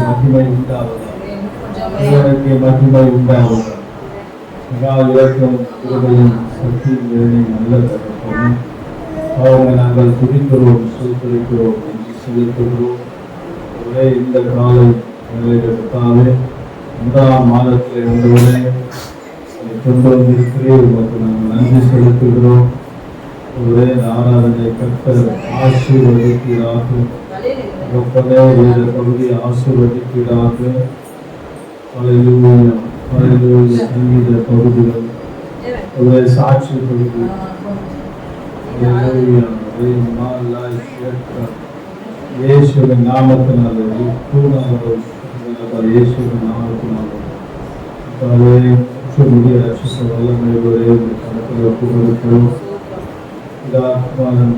மகிமை உண்டாவதாக. தேவனுக்கு மகிமை உண்டாவதாக. மகா இறக்கம் கிருபையும் சக்தியும் நல்ல தகப்பனே, அவரை நாங்கள் துதிக்கிறோம், சோதரிக்கிறோம், செலுத்துகிறோம். ஒரே இந்த காலை கர்த்தாவே, முதலாம் மாதத்தில் வந்தவரே கொண்டு வந்திருக்கிறேன், உங்களுக்கு நாங்கள் நன்றி செலுத்துகிறோம். ஒரே ஆராதனை கர்த்தர் ஆசீர்வதிக்கிறாக. வேத பகுதி ஆசீர்வதிக்கிறாக. சங்கீத பகுதிகள், ஒரே சாட்சி பகுதிகள், இயேசுவின் நாமத்தினால இயேசுவின் நாமத்தினால முடிய ரட்சித்த வல்லமை ஒரே கணக்கில் ஒப்புக்கொடுக்கிறோம்.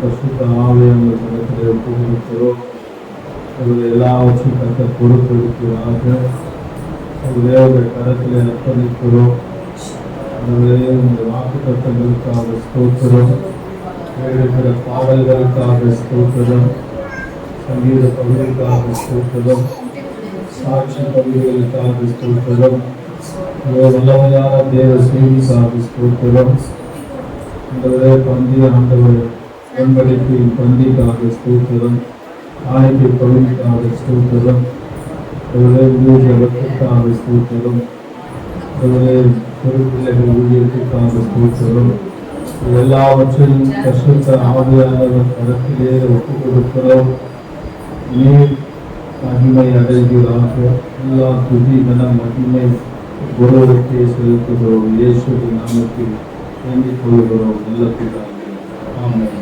பசுத்த ஆலயம் கணக்கில் ஒப்புக்கொடுக்கிறோம். எல்லாவற்றையும் கற்ற பொறுப்பெடுக்கிறாக. கரத்திலே அர்ப்பணிக்கிறோம். இந்த வாக்கு தத்தங்களுக்காக ஸ்தோத்திரம், எழுதுகிற பாடல்களுக்காக ஸ்தோத்திரம், சங்கீத பகுதிகளுக்காக ஸ்தோத்திரம், சாட்சி பகுதிகளுக்காக ஸ்தோத்திரம், வல்லமையான தேவ செய்திக்காக ஸ்தோத்திரம். பந்தி ஆண்டவர் வெண்படிக்கு பந்திக்காக ஸ்தோத்திரம், ஆணைக்கு பகுதிக்காக ஸ்தோத்திரம், ஊழியர்களுக்காக ஸ்தோத்திரம், பொறுப்பிள்ளைகள் ஊழியர்களுக்காக ஸ்தோத்திரம். எல்லாவற்றையும் கஷ்டத்த ஆவியானவர் கருத்திலே ஒப்புக் கொடுக்கிறோம். நீர் மகிமை அடைகிறாக. எல்லா துதி கன மகிமை ஒருவருக்கே செலுத்துகிறோம். இயேசுவின் நாமத்தில் வேண்டிக் கொள்கிறோம். நல்ல பிதாவே, ஆமென்.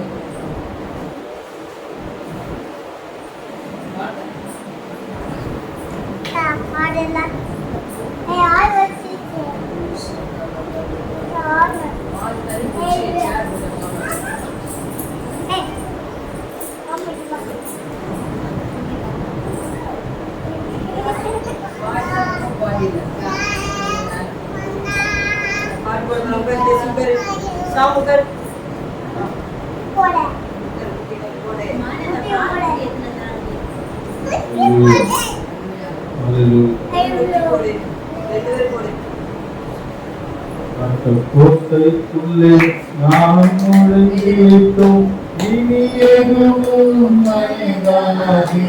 கோட்டைக்குள்ளே நாம் நுழைந்தோம், இனி எதுவும் மனிதனாகி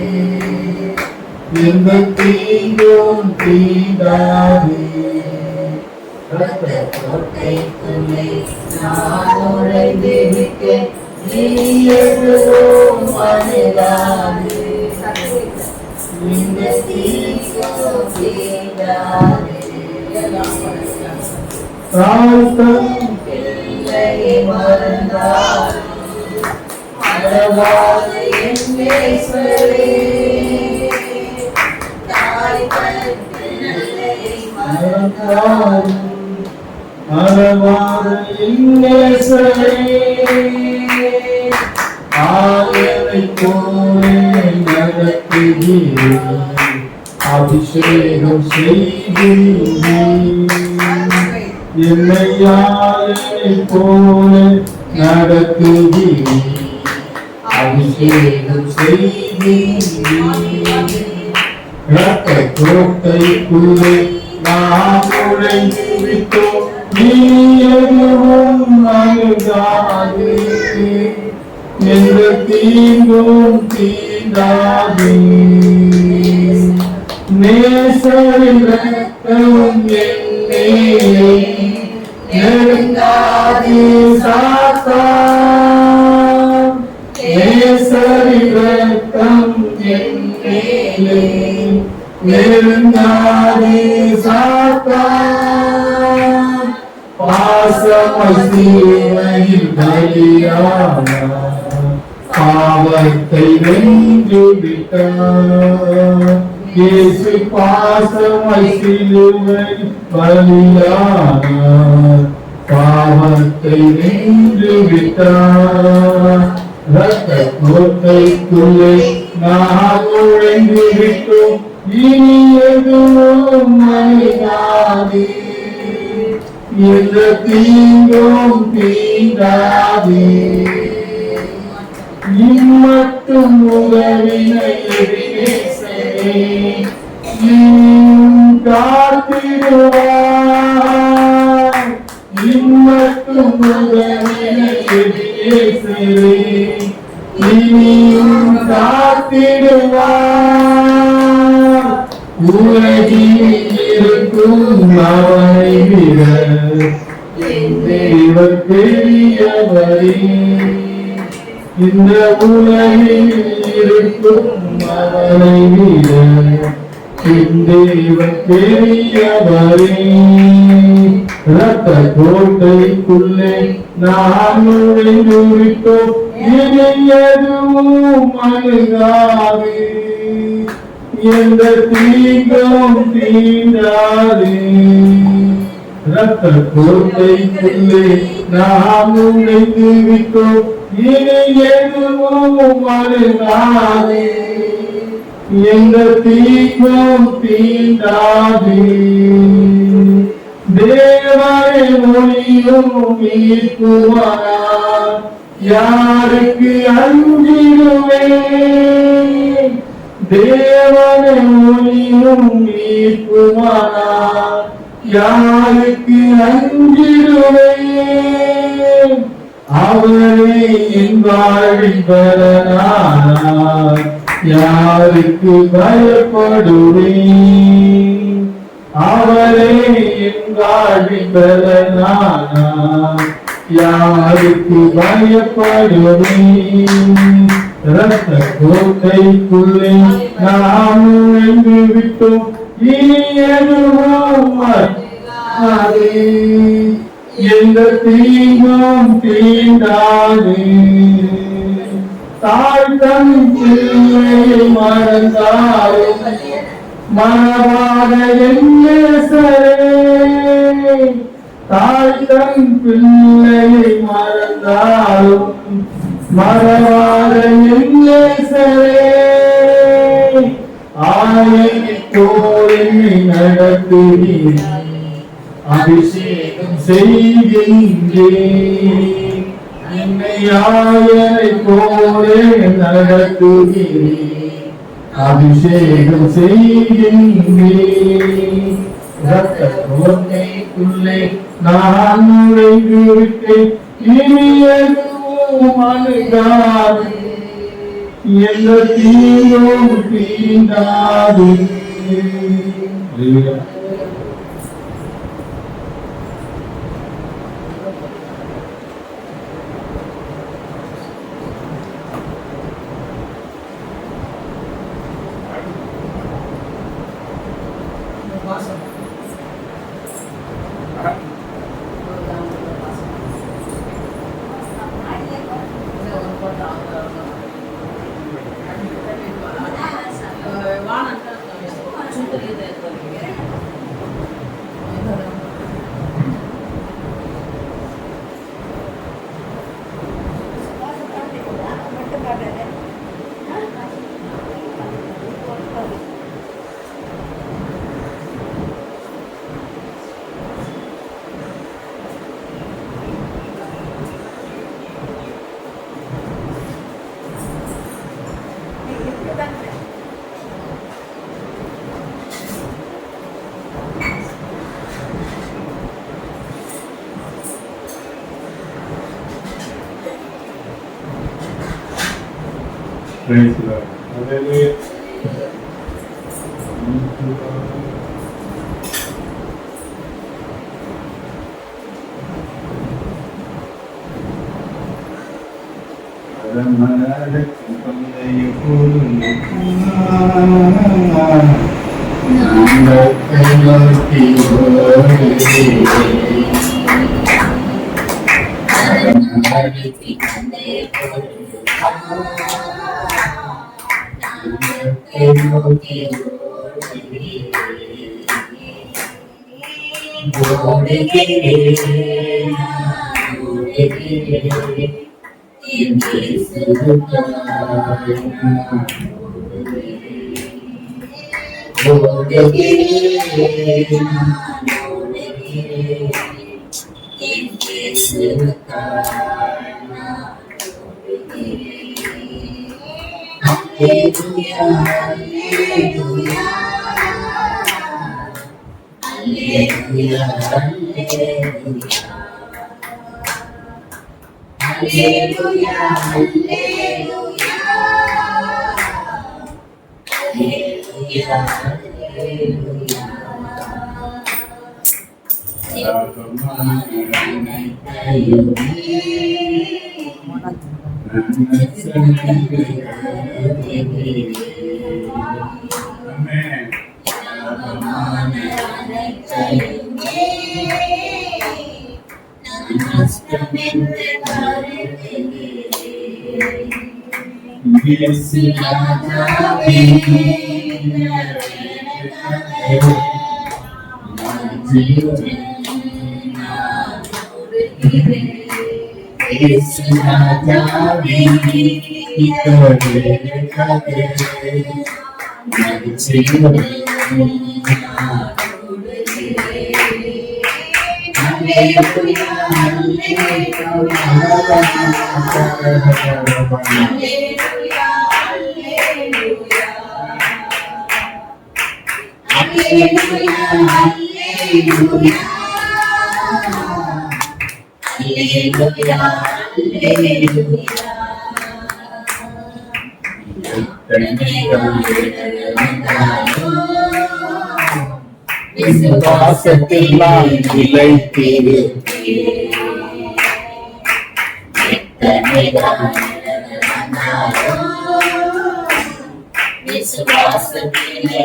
எந்த தீங்கும் தீண்டாதே. கோட்டைக்குள்ளே நாம் நுழைந்திருக்கேன், இனி எதுவும் மனிதனாகி எந்த தீங்கும் தீண்டாதே. தாய்த்தன் பிள்ளை மறந்தார் மறவாத என்னேஸ்வரே, தாய்த்தன் பிள்ளை மறந்தார் மறவாத என்னேஸ்வரே, ஆயனை போலே நடத்துகிறேன், அபிஷேகம் செய்கிறேன். என்னையாரை போல நடத்துகிறேன், அபிஷேகம் செய்கிறேன். இரத்த கோட்டைக்குள்ளே நாம் நுழைந்து விட்டோம், நீ எதுவும் அணுகாதே, எந்த தீங்கும் தீண்டாதே. நேசரின் இரத்தம் நெருங்காதே சாத்தான், நேசரின் இரத்தம் என்னேலே நெருங்காதே சாத்தான். பாசமாய் சிலுவையில் பலியானார், பாவத்தை வென்று விட்டார். இயேசு பாசமாய் சிலுவையில் பலியானார், பாவத்தை வென்று விட்டார். இரத்த கோட்டைக்குள்ளே நாம் நுழைந்து விட்டோம், இனி எதுவும் அணுகாதே, எந்த தீங்கும் தீண்டாதே. இம்மட்டும் உதவினை எதிரேசரே நீயும் காத்திடுவாய். இம்மட்டும் உதவினை எதிரேசரே நீயும் காத்திடுவாய். உலகில் இருக்கும் அவனை விட தேவன் பெரியவரே. இந்த உலகில் இருக்கும் அவனை விட தேவன் பெரியவரே. ரத்த கோட்டைக்குள்ளே நாம் நுழைந்து விட்டோம். இனி எதுவும் அணுகாது, எந்த தீங்கும் தீண்டாது. ரத்த கோட்டைக்குள்ளே நாம் நுழைந்து விட்டோம். இனி எதுவும் அணுகாது, எந்த தீங்கும் தீண்டாது. தேவனை ஒளியும் மீட்புவார், யாருக்கு அஞ்சிடுவேன். தேவனை ஒளியும் மீட்புவார், யாருக்கு அஞ்சிடுவேன். அவரே என் வாழ்வின் பலனானார், யாருக்கு பயப்படுவேன். அவரே என் வாழ்வின் பலனானார், யாருக்கு பயப்படுவேன். ரத்த கோட்டைக்குள்ளே நாம் நுழைந்து விட்டோம். இனி எதுவும் அணுகாது, எந்த தீங்கும் தீண்டாது. தாய் தன் பிள்ளையை மறந்தாலும் மறவாத என் நேசரே. தாய் தன் பிள்ளையை மறந்தாலும் மறவாத என் நேசரே. ஆயனைப் போல் என்னை நடத்துகிறேன், அபிஷேகம் செய்கின்றேன். என்னை ஆயனைப் போலே நடத்துகிறேன், அபிஷேகம் செய்கின்றேன். ரத்த கோட்டைக்குள்ளே நான் நுழைந்து விட்டேன். இனி எதுவும் அணுகாது, எந்த தீங்கும் தீண்டாது. Praise the Lord. Hallelujah. விசுவாசத்தில்லாம் நிலைத்தீரு விசுவாசத்திலே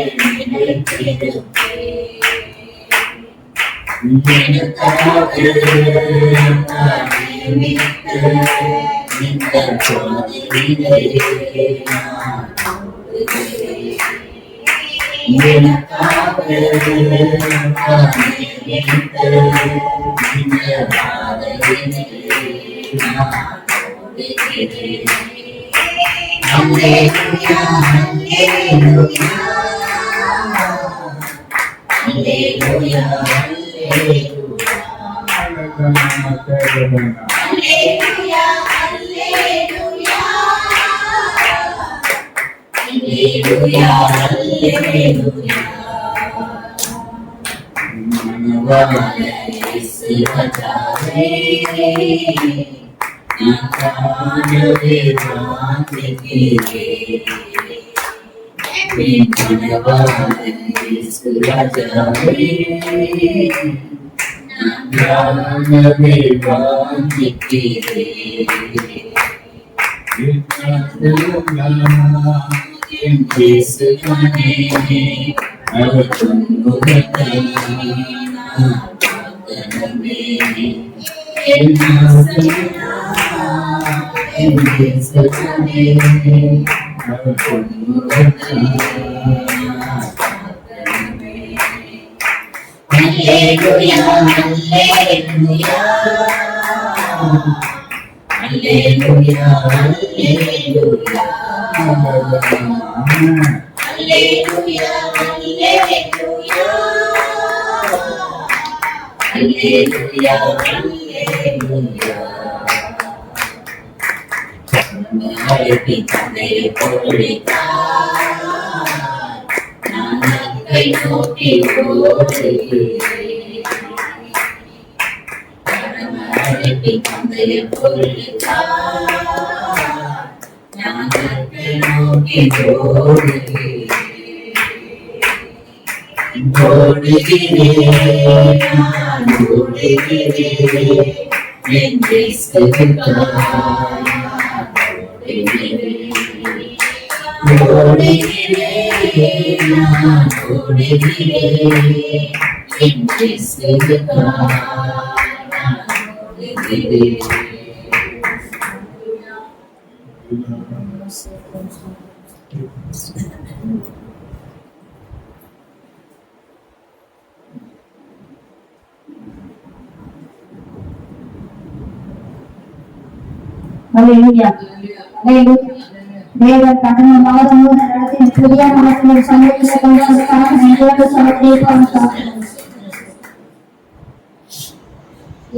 தேவர் கட்டணமாக நடத்தின் புதிய மனத்தின் சமூகத்திற்காக நன்றியோடு சமர்ப்பிப்பார்கள்.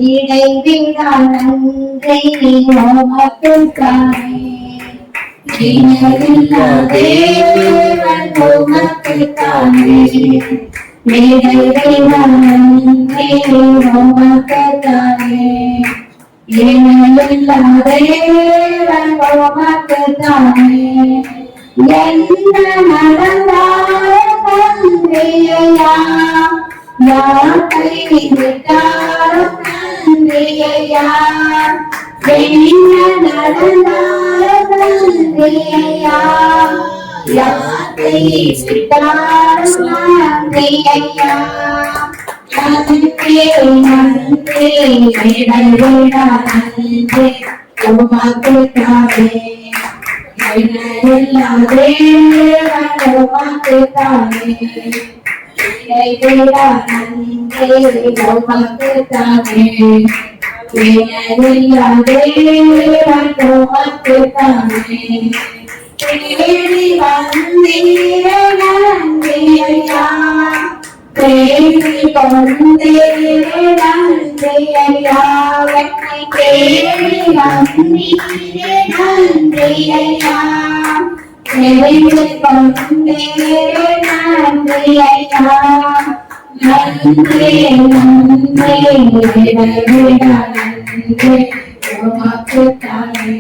இடைவிடா நன்றை நீ உமக்குத்தானே இணையில்லா தேவன் உமக்குத்தானே. இணையில்லா நன்றி உமக்குத்தானே. இணையில்லா தேவன் உமக்குத்தானே. என்ன நடந்தாலும் நன்றியையா, யார் கைவிட்டாலும் நன்றியையா. என்ன நடந்தாலும் நன்றியையா, யார் கைவிட்டாலும் நன்றியையா. நன்றி நன்றி இடைவிடா நன்றி உமக்குத்தானே. இணையில்லா தேவன் உமக்குத்தானே. இடைவிடா நன்றி உமக்குத்தானே. இணையில்லா தேவன் உமக்குத்தானே. தேடி வந்தீரே நன்றியையா, தேடி கொண்டீரே நன்றியையா. என்னை தேடி வந்தீரே நன்றியையா, தேடி கொண்டீரே நன்றியையா. நன்றி நன்றி இடைவிடா நன்றி உமக்குத்தானே.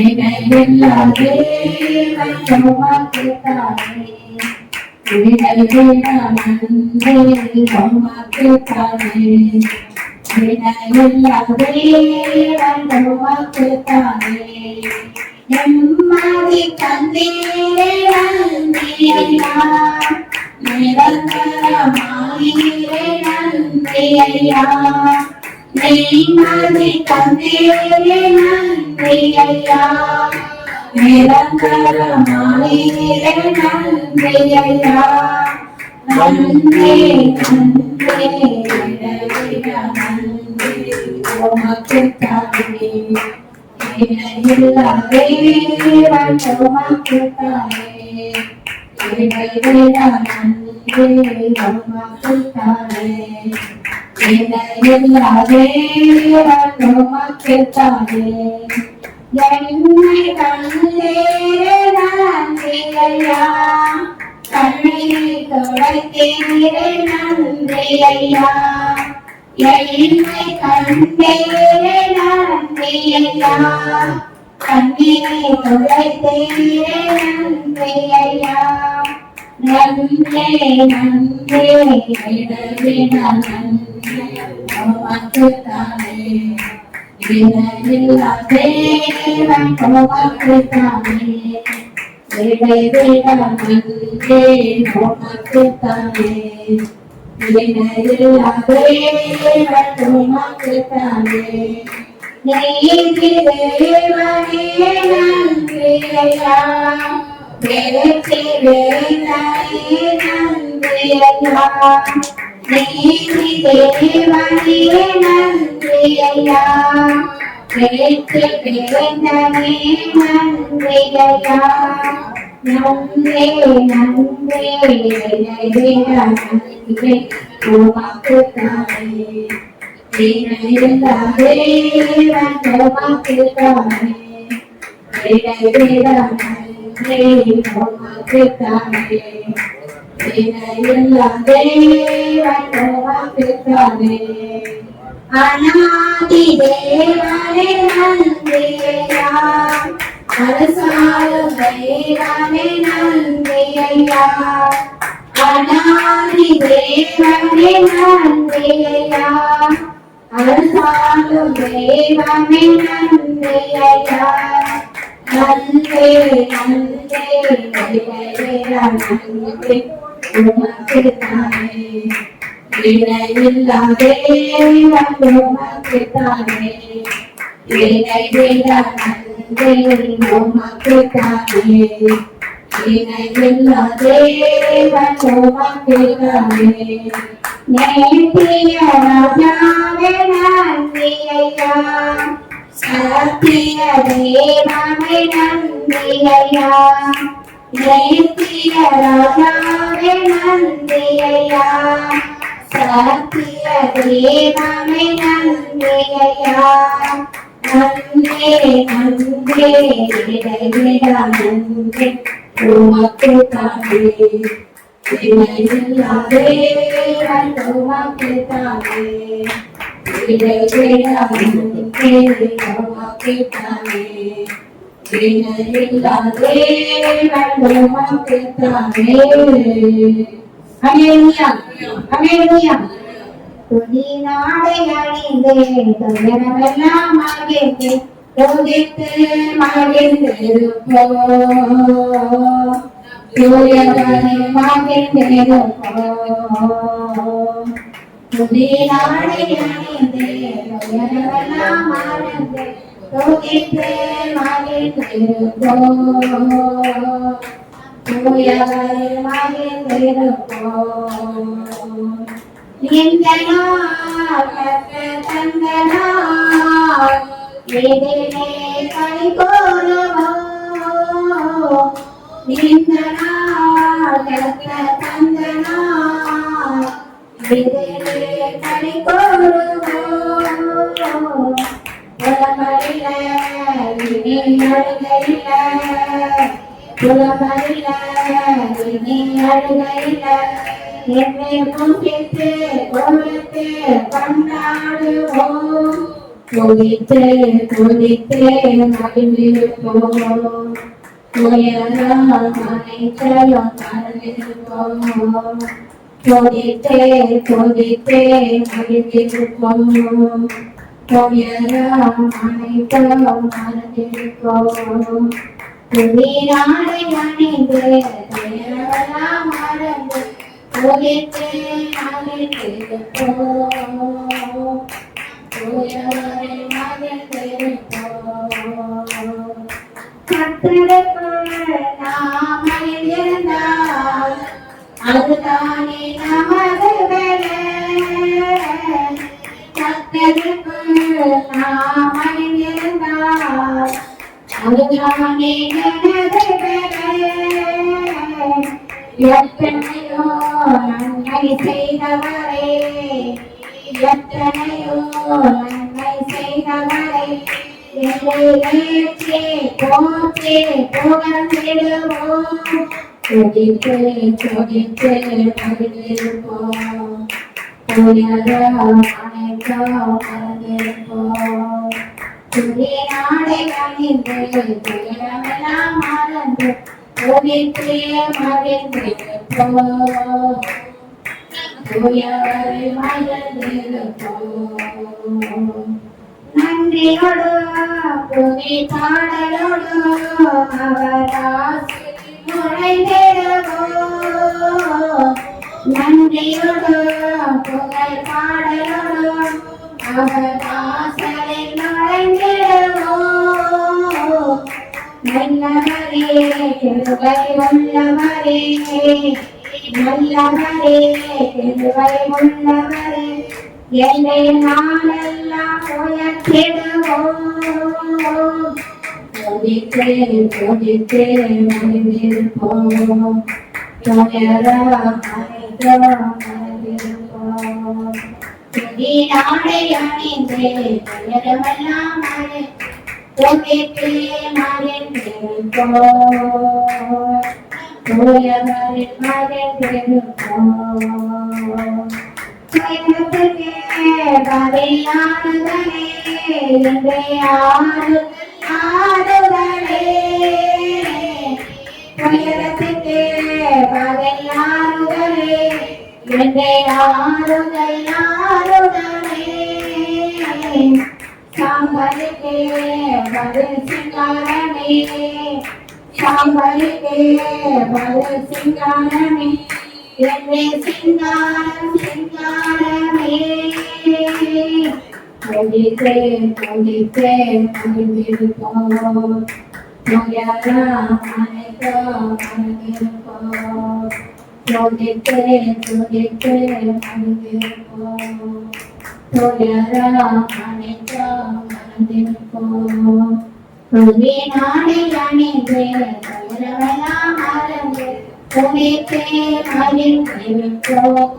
இணையில்லா தேவன் உமக்குத்தானே. இடைவிடா நன்றி உமக்குத்தானே. இணையில்லா தேவன் உமக்குத்தானே. நிம்மதி தந்தீரே நன்றியையா, நிரந்தரமாயிரே நன்றியையா. நிம்மதி தந்தீரே நன்றியையா, நிரந்தரமாயிரே நன்றியையா. நன்றி நன்றி இடைவிடா நன்றி உமக்குத்தானே. இணையில்லா தேவன் உமக்குத்தானே. இடைவிடா நன்றி உமக்குத்தானே. இணையில்லா தேவன் உமக்குத்தானே. என்னை கண்டீரே நன்றியையா, கண்ணீரை துடைத்தீரே நன்றியையா. என்னை கண்டீரே நன்றியையா, கண்ணீரை துடைத்தீரே நன்றியையா. நன்றி நன்றி இடைவிடா நன்றி உமக்குத்தானே. இணையில்லா தேவன் உமக்குத்தானே. இடைவிடா நன்றி உமக்குத்தானே. இணையில்லா தேவன் உமக்குத்தானே. நீதி தேவனே நன்றியையா, வெற்றி வேந்தனே நன்றியையா. நீதி தேவனே நன்றியையா, வெற்றி வேந்தனே நன்றியையா. நன்றி நன்றி இடைவிடா நன்றி உமக்குத்தானே. இணையில்லா தேவன் உமக்குத்தானே. இடைவிடா நன்றி உமக்குத்தானே. இணையில்லா தேவன் உமக்குத்தானே. அநாதி தேவனே நன்றியையா, அரசாளும் தேவனே நன்றியையா. அநாதி தேவனே நன்றியையா, அரசாளும் தேவனே நன்றியையா. நன்றி நன்றி இடைவிடா நன்றி உமக்குத்தானே. இணையில்லா தேவன் உமக்குத்தானே. இடைவிடா நன்றி உமக்குத்தானே. இணையில்லா தேவன் உமக்குத்தானே. நேர்த்திய ராஜாவே நன்றியையா, சத்திய தேவனே நன்றியையா. நேர்த்திய ராஜாவே நன்றியையா, சத்திய தேவனே நன்றியையா. நன்றே நன்றே இடைவிடா நன்றே உமக்கு தானே இணையில்லாதே உமக்கு தானே இடைவிடா நன்றே உமக்கு தானே இணையில்லாதே உமக்கு தானே. ஹல்லேலூயா ஹல்லேலூயா. துதி நாடை அணிந்தே துயரமெல்லாம் மகிழ்ந்து துதித்து மகிழ்ந்திருப்போம். தூயவனை மகிழ்ந்திருப்போம். துதி நாடை அணிந்தே துயரமெல்லாம் மகிழ்ந்து துதித்து மகிழ்ந்திருப்போம். தூயவனை மகிழ்ந்திருப்போம். இந்த நாள் கர்த்தர் தந்த நாள் இதிலே களி கூறுவோம். இந்த நாள் கர்த்தர் தந்த நாள் இதிலே களி கூறுவோம். புலம்பலில இனி அழுகையில புலம்பலில இனி அழுகையில என்னை முன்னிட்டு கொடுத்து கொண்டாடுவோம். துதித்து துதித்து மகிழ்ந்திருப்போம். துயரம் அனைத்தையும் மறந்திருப்போம். துதித்து துதித்து மகிழ்ந்திருப்போம். துயரம் அனைத்தையும் மறந்திருப்போம். துதி நாடை அணிந்து துயரெல்லாம் மறந்து துதித்து மகிழ்ந்திருப்போம். தூயவரை மகிழ்ந்திருப்போம். கர்த்தருக்குள் நாம் மகிழ்ந்திருந்தால் அதுதானே நமது வேலை. கர்த்தருக்குள் நாம் மகிழ்ந்திருந்தால் அதுதானே எனது வேலை. எத்தனையோ நன்மை செய்தவரே எத்தனையோ நன்மை செய்தவரே என்னை ஏற்றி போற்றி புகழ்ந்திடுவோம். துதித்து துதித்து மகிழ்ந்திருப்போம். துயரம் அனைத்தும் மறந்திருப்போம். துதி நாடை அணிந்து துயரமெல்லாம் மறந்து துதித்து மகிழ்ந்திருப்போம். தூயவரை மகிழ்ந்திருப்போம். நன்றியோடு துதி பாடலோடு அவர் ஆசிரில் நுழைந்திடுவோம். நன்றியோடு புகழ் பாடலோடு அவர் வாசலில் நுழைந்திடுவோம். நல்லவரே கிருபை உள்ளவரே நல்லவரே கிருபை உள்ளவரே என்னை நாளெல்லாம் உயர்த்திடுவோம். துதித்து துதித்து மகிழ்ந்திருப்போம். துயரம் அனைத்தும் மறந்திருப்போம். துதி நாடை அணிந்து துயரமெல்லாம் மறந்து துதித்து மகிழ்ந்திருப்போம். தூயவரில் மகிழ்ந்திருப்போம். துயரத்துக்கே பதிலானதனே இன்றை ஆறுதலே. துயரத்துக்கே பதிலானதனே இன்றை ஆறுதலே. சாம்பலிக்கே பதில் சிங்காரமே சாம்பலிக்கே பதில் சிங்காரமே என்னை சிங்காரம் சிங்காரமே. துதித்து துதித்து மகிழ்ந்திருப்போம். துயரம் அனைத்தும் மறந்திருப்போம். துதித்து துதித்து மகிழ்ந்திருப்போம். துயரம் அனைத்தும் மறந்திருப்போம். துதி நாடை அணிந்து துயரமெல்லாம் மறந்து துதித்து மகிழ்ந்திருப்போம்.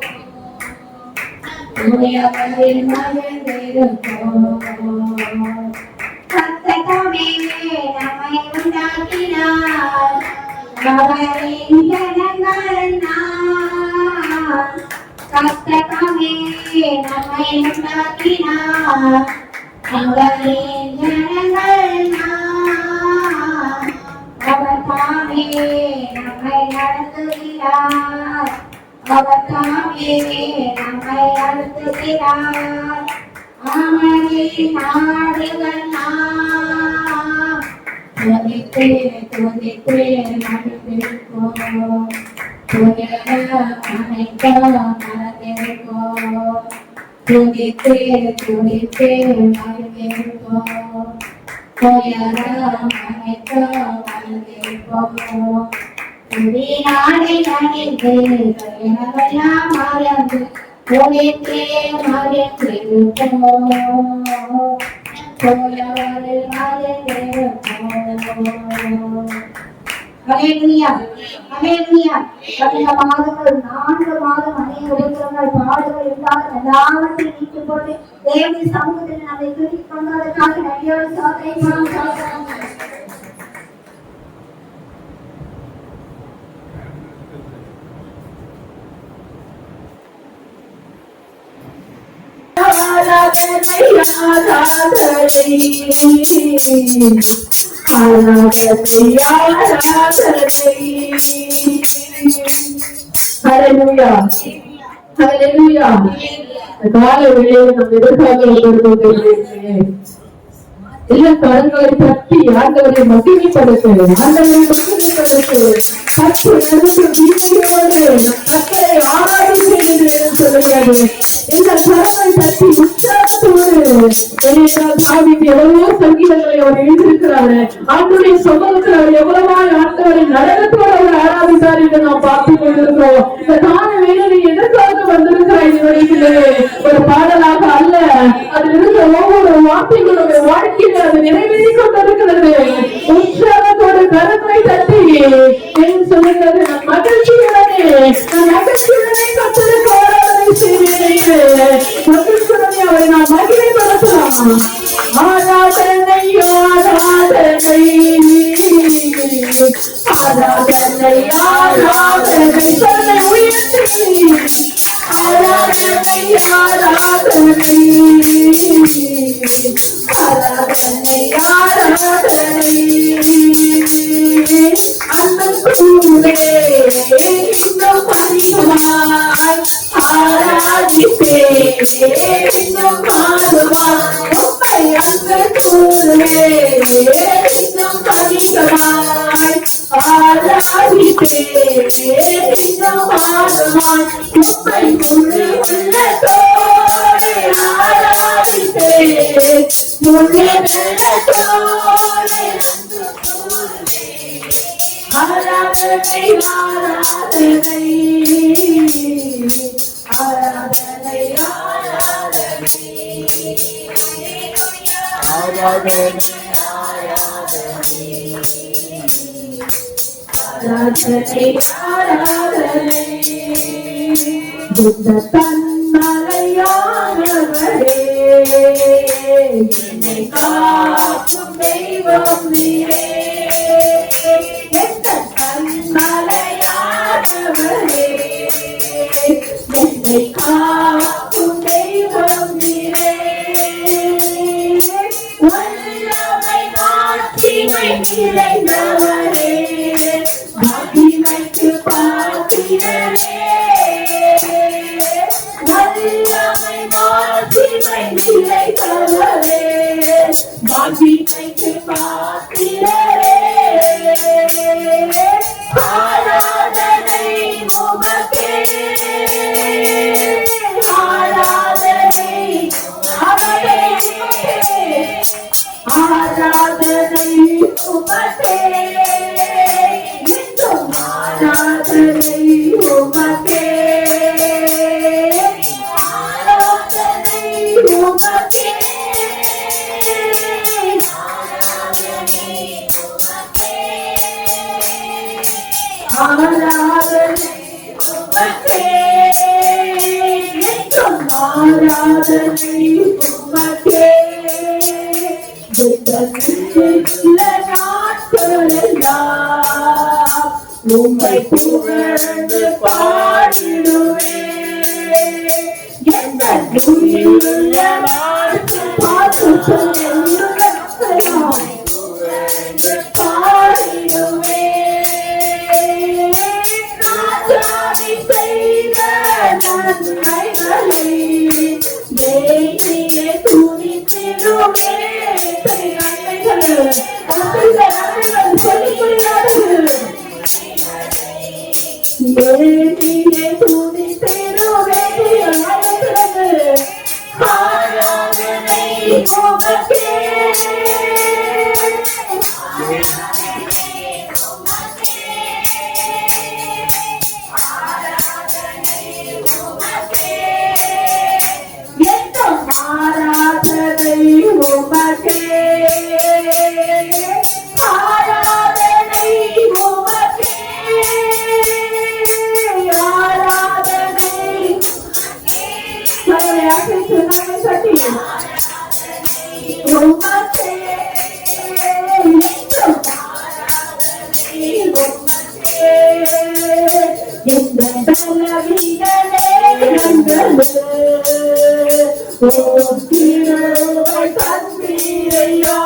தூயவரில் மகிழ்ந்திருப்போம். கர்த்தகமே நம்மை உண்டாக்கினார் அவரின் ஜனங்கள் நாம் கர்த்தகமே நம்மை உண்டாக்கினார் அவரின் ஜனங்கள் நாம் அவர் தாமே நம்மை நடத்துகிறார் அவர் தாமே நம்மை நடத்துகிறார் அவரை நாடுகள் நாம் துதித்து துதித்து நடந்திருப்போம் அனைத்தும் மறந்திருப்போம் துதித்து துதித்து நடந்திருப்போம் அனைத்தும் மறந்திருப்போம் துதி நாடை அணிந்து எல்லாம் மறந்து துதித்தே மறந்திருப்போம் ஹல்லேலூயா ஹல்லேலூயா. கடந்த மாதங்கள் 4 மாதம் அநேக உபத்திரங்கள் பாடுகள் எல்லாவற்றையும் நீக்கிக் கொண்டு தேவனுடைய சமூகத்தில் நம்மை துதித்துக் கொண்டதற்காக நன்றியோடு ஸ்தோத்திரிக்கிறோம். கால வேளையில் நம் எதிர்பார்க்க எல்லா கரங்களை தட்டி ஆண்டவரை மகிமைப்படுத்த ஆண்டவரை மகிமைப்படுத்த பத்து கத்தரை ஆராய்ச்சி சொல்லுகிறது. இந்த கரங்களை தட்டி உற்சாகத்தோடு எவ்வளவோ சங்கீதங்களை அவர் எழுதியிருக்கிறாரு. ஆண்டவருடைய சமூகத்தில் அவர் எவ்வளவாய் ஆண்டவரை நடனத்தோடு அவர் ஆராதித்தார் என்று நாம் பார்த்துக் கொண்டிருக்கிறோம். இந்த கால வேலை எதற்காக வந்திருக்கிறாய் நினைக்கிறே ஒரு பாடலாக அல்ல, அதில் இருந்த ஒவ்வொரு வார்த்தைகளுடைய வாழ்க்கையில் அது நிறைவேறி கொண்டிருக்கிறது. உற்சாகத்தோடு கரத்தை தட்டி சொல்லுகிறது, நம் மகிழ்ச்சியுடனே கத்தருக்கு ஆராதனை செய்வேன். மகிழ்ச்சியுடனே அவரை நாம் மகிமைப்படுத்தலாம். ஆராதனை ஆராதனை ஆராதனை ஆராதனை தன்னை உயர்த்தி ஆராதனை ஆராதனை ஆராதனை ஆராதனை அண்ணன் கூடே இன்னும் அதிகமாய் ஆராதிப்பே இன்னும் மாறுவாய் உம்மை அண்ணன் கூடே இன்னும் அதிகமாய் ஆராதிப்பே இன்னும் மாறுவாய் உம்மை முழு உள்ளத்தோடு ஆராதிப்பே முழு உள்ளத்தோடு ஆராதனை ஆராதனை ஆராதனை ஆராதனை ஆராதனை ஆராதனை புத்த தன்மலையானவரே என்னை காக்கும் தெய்வம் நீரே. மலையானவரே என்னை காக்கும் தெய்வம் நீரே. வல்லமை மாட்சிமை நிறைந்தவரே மகிமைக்கு பாத்திரரே. வல்லமை மாட்சிமை நிறைந்தவரே மகிமைக்கு பாத்திரரே. ஆராதனை உமக்கே ஆராதனை ஆராதனை ஆராதனை உமக்கே இன்னும் ஆராதனை உமக்கே ஆராதனை உமக்கே ஆராதனை உமக்கே இன்னும் ஆராதனை உமக்கே. நாட்களெல்லாம் உம்மை புகழ்ந்து பாடிடுவேன். எந்த உயிருள்ள நாட்கள் பார்த்து புகழ்ந்து பாடிடுவேன். ராஜாவை செய்த நன்மைகளை தேவியே துதித்திடுவேன். நன்மைகள் சொல்லிக் முடியாது. தேவியே துதித்திடுவேன். ஆராதனை உமக்கே. ஆராதனை உமக்கே. ஆராதனை உமக்கே. ஆராதனை சட்டி உமக்கே. எந்த பலவீன நேரங்களே திருவை தந்தீரையா.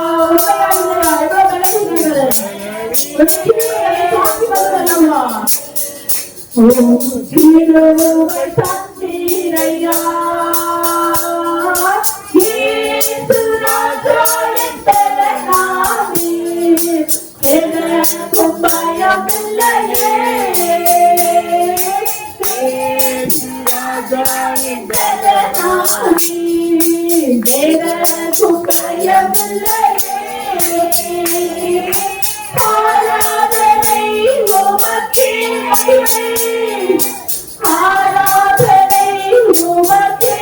திருவை தந்தீரையா. இயேசு ராஜாவின் தலைநாமே எனக்கும் பயமில்லையே. இயேசு ராஜாவின் தலைநாமே எனக்கும் பயமில்லையே. ஆராதனை உமக்கே. ஆராதனை உமக்கே.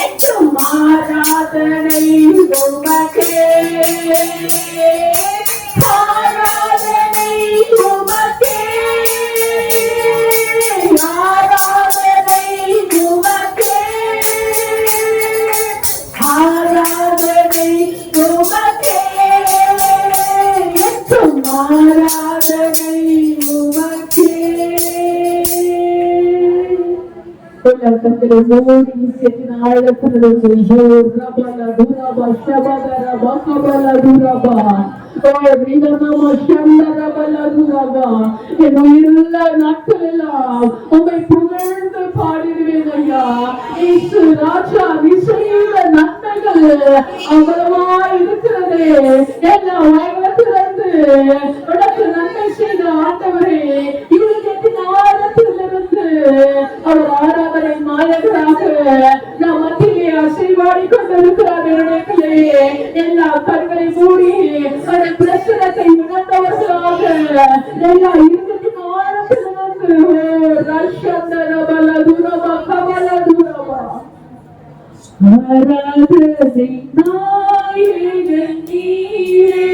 என்றும் ஆராதனை உமக்கே. ஆராதனை உமக்கே. ஆராதனை உமக்கே. ஆராதனை உமக்கே. என்றும் ஆராதனை உமக்கே. கர்த்தரை மூடி செட்டின ஆழத்திலிருந்து ரபல துரபா ஷபல ரபா கபல துரபா என் உயிருள்ள நாட்களெல்லாம் உம்மை புகழ்ந்து பாடிடுவேன் ஐயா. இயேசு ராஜா நீ செய்த நன்மைகள் அவ்வளவா இருக்கிறது. எல்லா உலகத்திலிருந்து உனக்கு நன்மை செய்த ஆண்டவரே இவர்களுக்கு ஆழத்திலிருந்து அவர் ஆராதனை நாயகராக நாம் மத்தியிலே அசைவாடி கொண்டிருக்கிறார். எல்லா கண்களை மூடி பிரச்சனத்தை உணர்ந்தவர்களாக எல்லா இருக்கையும் ஆழத்திலிருந்து ரஷந்தரபல துரபா கபல துரபா ஆராதனை நாயகன் நீரே.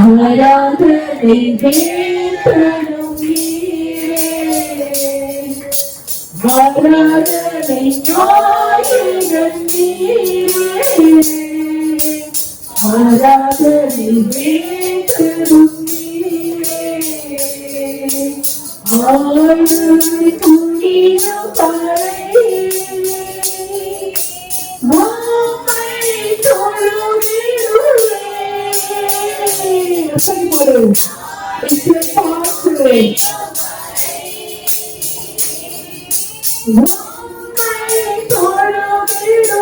ஆராதனை வேதனம் நீரே. ஆராதனை நாயகன் நீரே. ஆராதனை வேதனம் நீரே. ஆயுள் புண்ணியம் பறை வாமை தொழுகிறேன். இசை பாட்டு வாமை தொழுகிறேன்.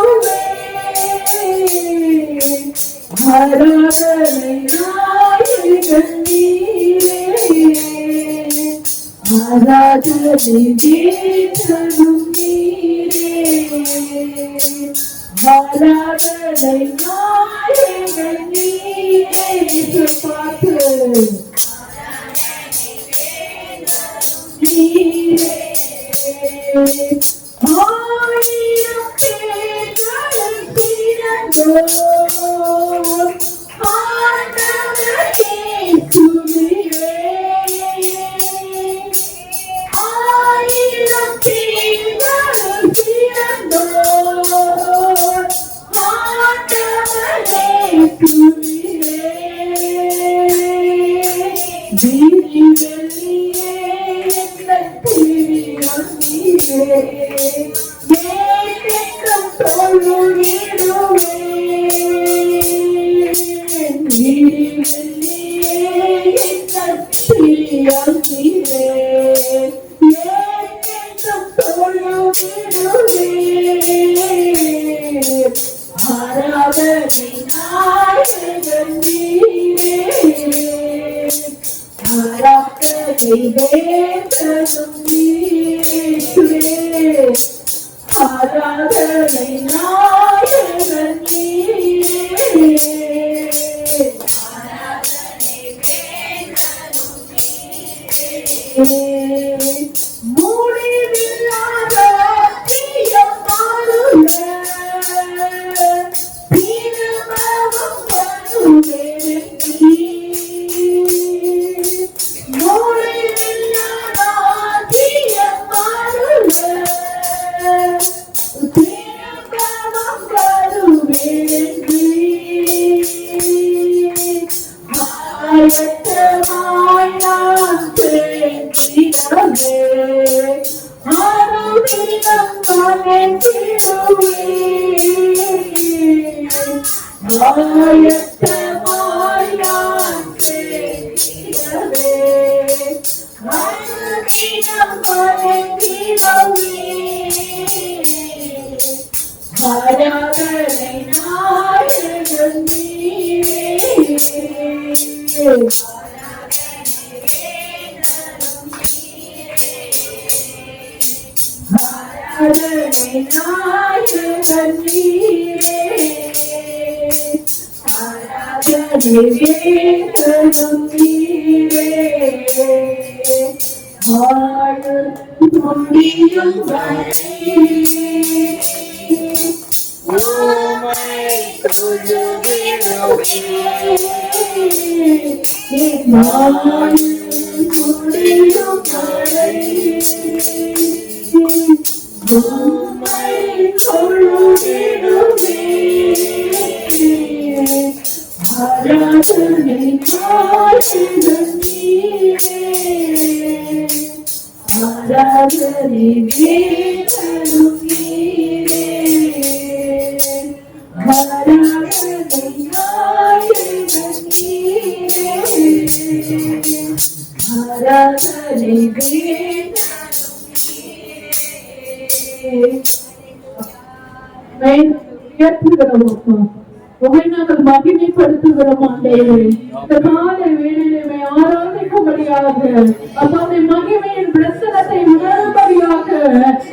ஆராதனை நாயகன் நீரே. ஆராதனை வேதனம் நீரே. ஆராதனை நாயகன் நீரே. பாட்டு நீரே. ஆயிரம் பேர்கள் பிறந்தோ ஆண்டவரே துதியே. ஆயிரம் நாங்கள் மகிமைப்படுத்துகிறோம் ஆண்டவரே. இந்த காலை வேளையிலே ஆராதிக்கும்படியாக அப்படி மகிமையின் பிரசனத்தை உணரும்படியாக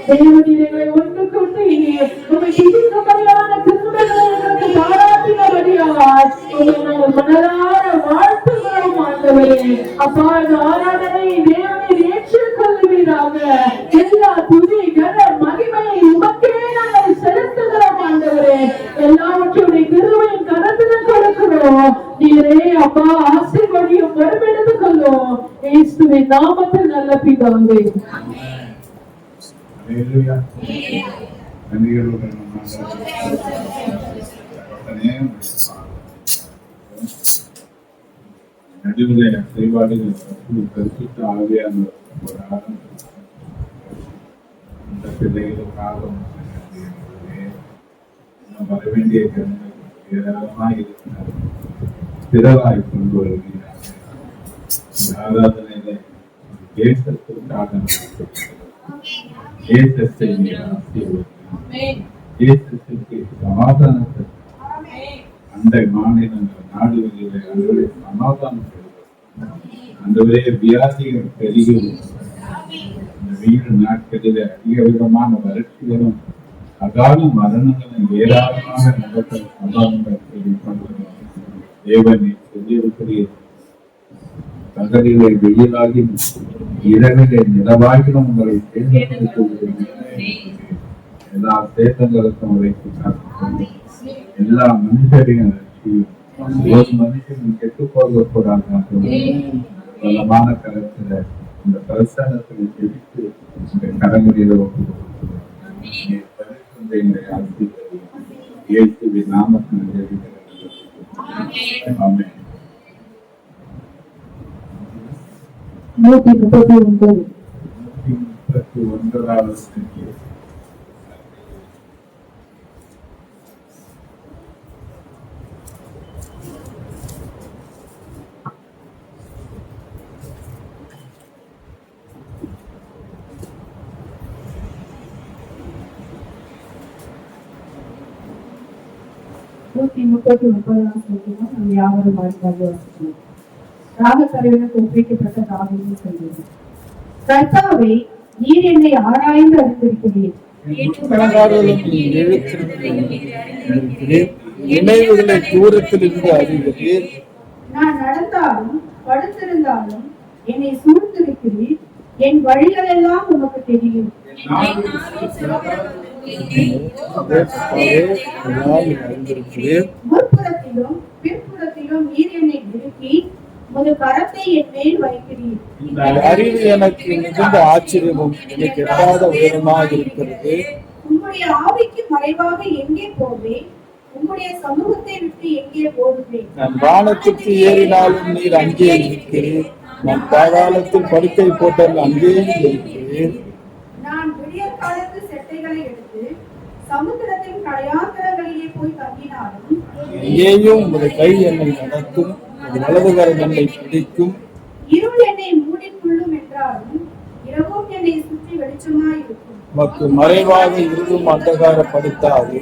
தேவனிலே ஒன்று கொண்டு உண்மை துதிக்கும்படியான கிருபைகளை எங்களுக்கு பாராட்டினபடியால் உண்மை நாங்கள் மனதார வாழ்த்துகிறோம் ஆண்டவரே. அப்பா இந்த ஆராதனை தேவனை ஏற்றுக்கொள்வீராக. எல்லா துதி கன மகிமையை உமக்கே நாங்கள் செலுத்துகிறோம் ஆண்டவரே. எல்லாவற்றையும் கிருபையின் கரத்தில் கொடுக்கிறோம். நீரே அப்பா ஆசீர்வதியும் பொறுப்பெடுத்துக் கொள்ளும். இயேசுவின் நாமத்தில் நல்ல பிதாவே. நடுவிலே செயல்பாடுகள் கருத்து ஆவியான இந்த பிள்ளைகளுக்காக வர வேண்டிய ஏராளமாக இருக்கிறார். திரளாய் கொண்டு வருகிறார். ஆராதனையில தேசத்திற்காக தேசத்தை தேசத்திற்கு சமாதானத்தை அந்த மாநிலங்கள் நாடுகளிலே அன்றைய சமாதானம் அன்றைய வியாதிகள் பெருகி இந்த வீடு நாட்களில் அதிக விதமான வறட்சிகளும் அகால மரணங்களும் ஏராளமாக நடக்க சமாதானங்கள் தேவனை சொல்லியிருக்கிறீர்கள். பகலிலே வெயிலாகி இரவிலே நிலவாகிலும் உங்களை எல்லா சேதங்களுக்கும் உரைத்து காத்து எல்லா மனுஷரையும் ஒரு மனுஷனும் கெட்டு போகக்கூடாது. பலமான கருத்துல இந்த பிரசனத்தில் பிடித்து இந்த கடமையில இயேசுவின் நாமத்தில் ஆமென். 139. 139வது சங்கீதம். நாம் யாவரும் வாழ்க்கையாக வாசிக்கிறோம். ராகக்கரையுடன் ஒப்பிக்கப்பட்ட தாவீது சொல்கிறது, கர்த்தாவே, நீர் என்னை ஆராய்ந்து அறிந்திருக்கிறீர். நினைவுகளை தூரத்தில் இருந்து அறிகிறீர். நான் நடந்தாலும் படுத்திருந்தாலும் என்னை சூழ்ந்திருக்கிறீர். என் வழிகள் எல்லாம் உமக்கு தெரியும். முற்புறத்திலும் பிற்புறத்திலும் நீர் என்னை நிறுத்தி உமது கரத்தை என் மேல் வைக்கிறீர். அறிவு எனக்கு மிகுந்த ஆச்சரியமும் எனக்கு எட்டாத உயரமாக இருக்கிறது. உம்முடைய ஆவிக்கு மறைவாக எங்கே போவேன்? உம்முடைய சமூகத்தை விட்டு எங்கே போடுவேன்? நான் வானத்துக்கு ஏறினாலும் நீர் அங்கே இருக்கிறீர். நான் பாதாளத்தில் படுக்கை போட்டால் அங்கேயும் இருக்கிறீர். நான் விடியற் காலத்து செட்டைகளை எடுத்து சமுத்திரத்தின் கடையாந்தரங்களிலே போய் தங்கினாலும் இங்கேயும் உமது கை என்னை நடத்தும், உமது வலதுகரம் என்னை பிடிக்கும். இருள் என்னை மூடிக்கொள்ளும் என்றாலும் இரவும் என்னை சுற்றி வெளிச்சமாய் இருக்கும். உமக்கு மறைவாக இருக்கும் அந்தகாரப்படுத்தாது.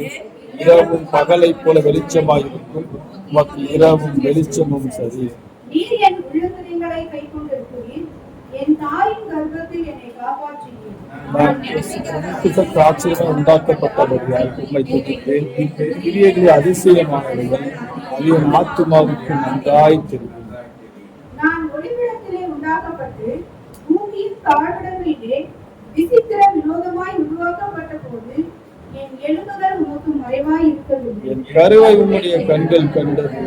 இரவும் பகலை போல வெளிச்சமாய் இருக்கும். உமக்கு இரவும் வெளிச்சமும் சரி. நீர் என் உள்ளுத்திரங்களை கை கொண்டிருக்கிறீர். என் தாயின் கர்ப்பத்தில் என்னை காப்பாற்றுகிறீர். காட்சிகள் உண்டாக்கப்பட்டவர்கள் உண்மை துதித்தேன். கிரியைகள் அதிசயமானவர்கள் அது என் ஆத்துமாவுக்கு நன்றாய் தெரியும். நான் ஒளிவிடத்திலே உண்டாக்கப்பட்டு பூமியின் தாழ்விடங்களிலே விசித்திர வினோதமாய் உருவாக்கப்பட்ட போது என் எலும்புகள் உமக்கு மறைவாய் இருக்கவில்லை. என் கருவை உன்னுடைய கண்கள் கண்டது.